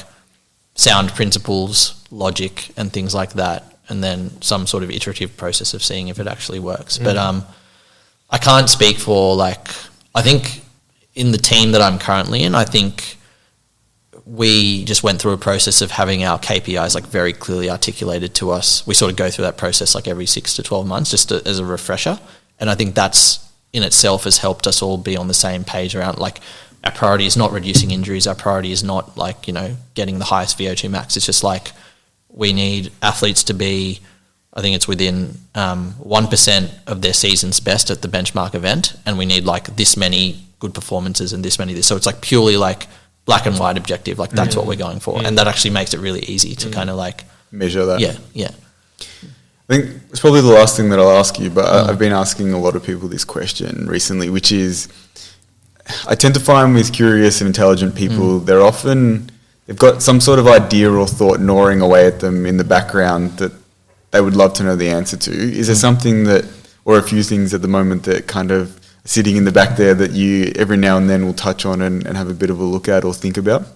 sound principles, logic and things like that, and then some sort of iterative process of seeing if it actually works. But I can't speak for like, I think in the team that I'm currently in, I think we just went through a process of having our KPIs like very clearly articulated to us. We sort of go through that process like every 6 to 12 months just as a refresher. And I think that's in itself has helped us all be on the same page around like our priority is not reducing injuries. Our priority is not like, getting the highest VO2 max. It's just like we need athletes to be, I think it's within 1% of their season's best at the benchmark event. And we need like this many good performances and this many this. So it's like purely like black and white objective. Like that's what we're going for. And that actually makes it really easy to kind of like measure that. Yeah. I think it's probably the last thing that I'll ask you, but I've been asking a lot of people this question recently, which is, I tend to find with curious and intelligent people, they've got some sort of idea or thought gnawing away at them in the background that they would love to know the answer to. Is there something that, or a few things at the moment that kind of sitting in the back there that you every now and then will touch on and have a bit of a look at or think about?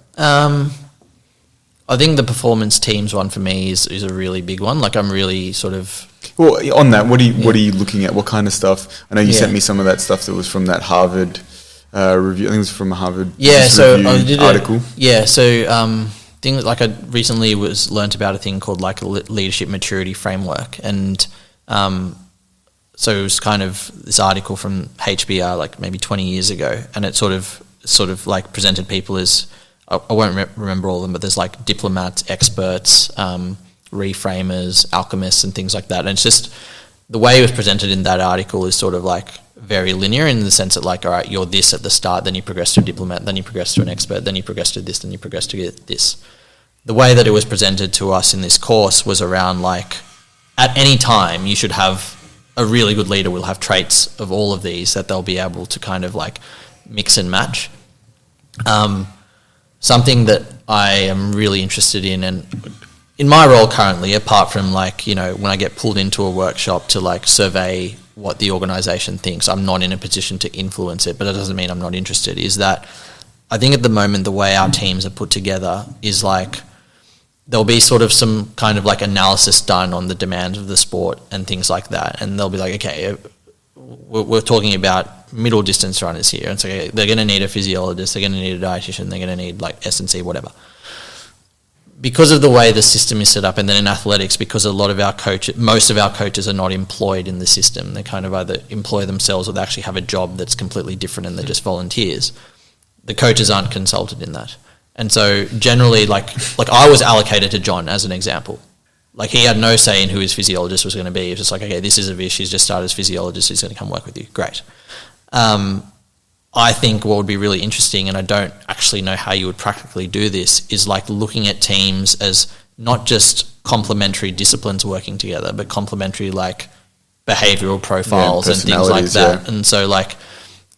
I think the performance teams one for me is a really big one. Like I'm really sort of... Well, on that, what are you looking at? What kind of stuff? I know you sent me some of that stuff that was from that Harvard review. I think it was from a Harvard article. Things like I recently learnt about a thing called like a leadership maturity framework. And so it was kind of this article from HBR like maybe 20 years ago. And it sort of like presented people as... I won't remember all of them, but there's like diplomats, experts, reframers, alchemists and things like that. And it's just the way it was presented in that article is sort of like very linear in the sense that like, all right, you're this at the start, then you progress to a diplomat, then you progress to an expert, then you progress to this, then you progress to this. The way that it was presented to us in this course was around like, at any time you should have a really good leader will have traits of all of these that they'll be able to kind of like mix and match. Something that I am really interested in, and in my role currently, apart from like, when I get pulled into a workshop to like survey what the organisation thinks, I'm not in a position to influence it, but it doesn't mean I'm not interested, is that I think at the moment the way our teams are put together is like there'll be sort of some kind of like analysis done on the demands of the sport and things like that, and they'll be like, okay, we're talking about middle distance runners here, and so they're going to need a physiologist, they're going to need a dietitian, they're going to need like S&C, whatever. Because of the way the system is set up, and then in athletics, because most of our coaches are not employed in the system, they kind of either employ themselves or they actually have a job that's completely different and they're just volunteers. The coaches aren't consulted in that. And so generally, like I was allocated to John as an example. Like he had no say in who his physiologist was going to be. He was just like, okay, this is Avish, he's just started as physiologist, he's going to come work with you. Great. I think what would be really interesting, and I don't actually know how you would practically do this, is like looking at teams as not just complementary disciplines working together, but complementary like behavioural profiles and things like that. Yeah. And so like,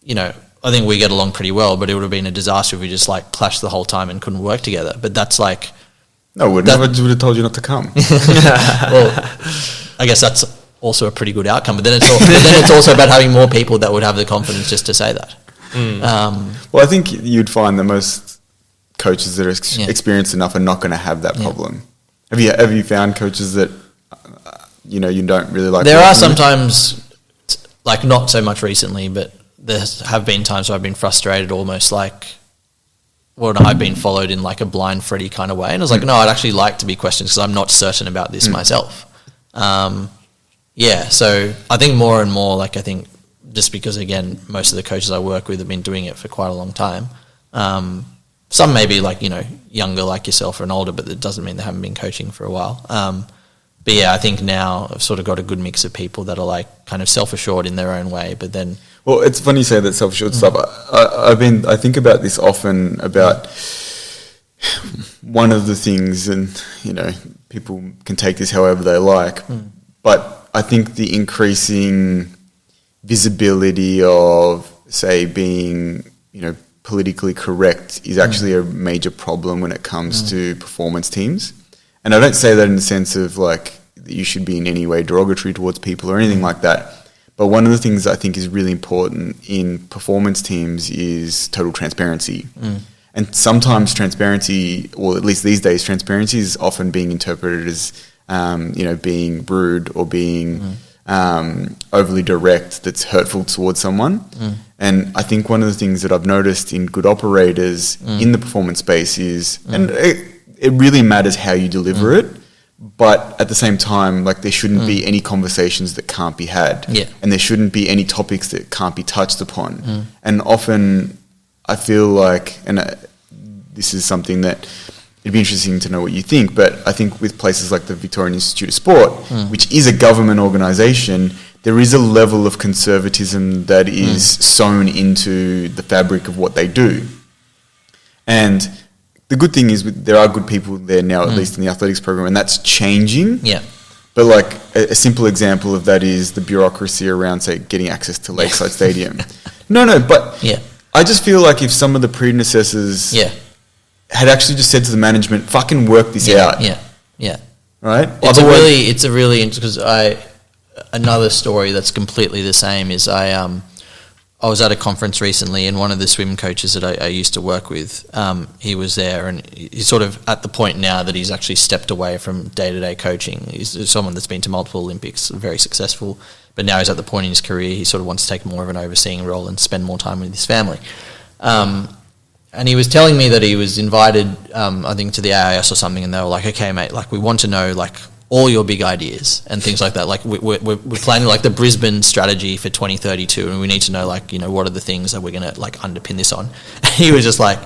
I think we get along pretty well, but it would have been a disaster if we just like clashed the whole time and couldn't work together. But that's like... No, we would have told you not to come. Well, I guess that's also a pretty good outcome. But then it's also about having more people that would have the confidence just to say that. Well, I think you'd find that most coaches that are experienced enough are not going to have that problem. Have you found coaches that you don't really like? There are sometimes, like not so much recently, but there have been times where I've been frustrated, almost like. Well, I've been followed in like a blind Freddy kind of way. And I was like, no, I'd actually like to be questioned because I'm not certain about this myself. So I think more and more, like I think just because, again, most of the coaches I work with have been doing it for quite a long time, some maybe like, you know, younger like yourself and older, but that doesn't mean they haven't been coaching for a while. But yeah, I think now I've sort of got a good mix of people that are like kind of self-assured in their own way, but then... Well, it's funny you say that self-assured stuff. I think about this often about one of the things, and, you know, people can take this however they like, but I think the increasing visibility of, say, being, you know, politically correct is actually a major problem when it comes to performance teams. And I don't say that in the sense of like that you should be in any way derogatory towards people or anything like that. But one of the things I think is really important in performance teams is total transparency. And sometimes transparency, or at least these days, transparency is often being interpreted as, you know, being rude or being overly direct that's hurtful towards someone. And I think one of the things that I've noticed in good operators in the performance space is, and it really matters how you deliver it, but at the same time, like there shouldn't be any conversations that can't be had, and there shouldn't be any topics that can't be touched upon. And often I feel like, and this is something that it'd be interesting to know what you think, but I think with places like the Victorian Institute of Sport, which is a government organisation, there is a level of conservatism that is sewn into the fabric of what they do. And the good thing is there are good people there now, at least in the athletics program, and that's changing. But like a simple example of that is the bureaucracy around, say, getting access to Lakeside Stadium. But I just feel like if some of the predecessors had actually just said to the management, fucking work this out. Right? It's a really because another story that's completely the same is I was at a conference recently, and one of the swim coaches that I used to work with, he was there, and he's sort of at the point now that he's actually stepped away from day-to-day coaching. He's someone that's been to multiple Olympics, very successful, but now he's at the point in his career he sort of wants to take more of an overseeing role and spend more time with his family. And he was telling me that he was invited, I think, to the AIS or something, and they were like, okay, mate, like, we want to know, like, all your big ideas and things like that. Like, we're planning, like, the Brisbane strategy for 2032, and we need to know, like, you know, what are the things that we're going to, like, underpin this on. And he was just like,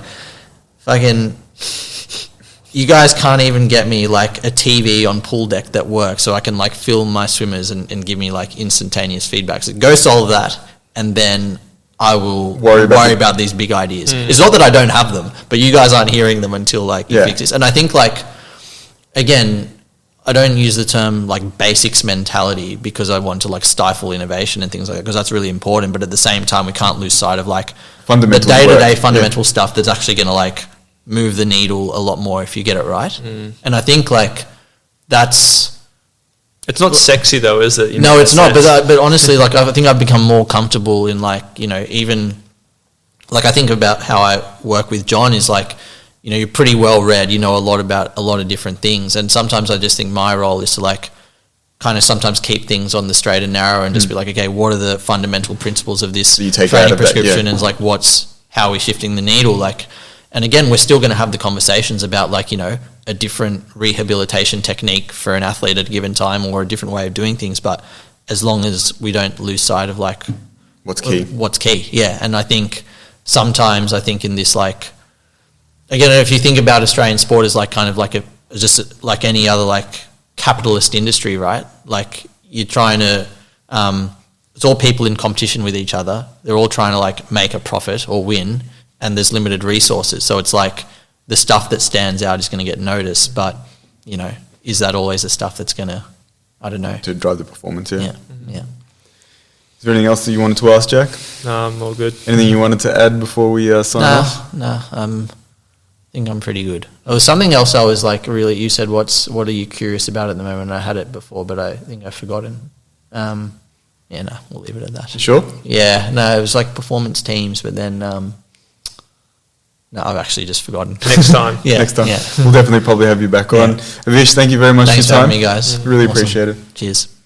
fucking, you guys can't even get me, like, a TV on pool deck that works so I can, like, film my swimmers and give me, like, instantaneous feedback. So go solve that, and then I will worry about these big ideas. It's not that I don't have them, but you guys aren't hearing them until, like, you fix this. And I think, like, again, I don't use the term, like, basics mentality because I want to, like, stifle innovation and things like that, because that's really important. But at the same time, we can't lose sight of, like, the day-to-day fundamental stuff that's actually going to, like, move the needle a lot more if you get it right. And I think, like, that's... It's not sexy though, is it? No, it's not. But honestly, like, I think I've become more comfortable in, like, you know, even like I think about how I work with John is like, you know, you're pretty well read, you know a lot about a lot of different things, and sometimes I just think my role is to, like, kind of sometimes keep things on the straight and narrow and just be like, okay, what are the fundamental principles of this training prescription, and like how are we shifting the needle, like. And again, we're still going to have the conversations about, like, you know, a different rehabilitation technique for an athlete at a given time or a different way of doing things. But as long as we don't lose sight of, like, what's key. Yeah. And I think sometimes in this, like, again, if you think about Australian sport as like kind of like just like any other, like, capitalist industry, right? Like, you're trying to, it's all people in competition with each other. They're all trying to, like, make a profit or win. And there's limited resources. So it's like the stuff that stands out is going to get noticed. But, you know, is that always the stuff that's going to, I don't know. To drive the performance, yeah. Is there anything else that you wanted to ask, Jack? No, I'm all good. Anything you wanted to add before we sign off? No, I think I'm pretty good. There was something else I was, like, really, you said, what are you curious about at the moment? I had it before, but I think I've forgotten. We'll leave it at that. Sure? Yeah, no, it was like performance teams, but then... No, I've actually just forgotten. Next time. Next time. We'll definitely probably have you back on. Avish, thank you very much for your time. Thanks for having me, guys. Really appreciate it. Cheers.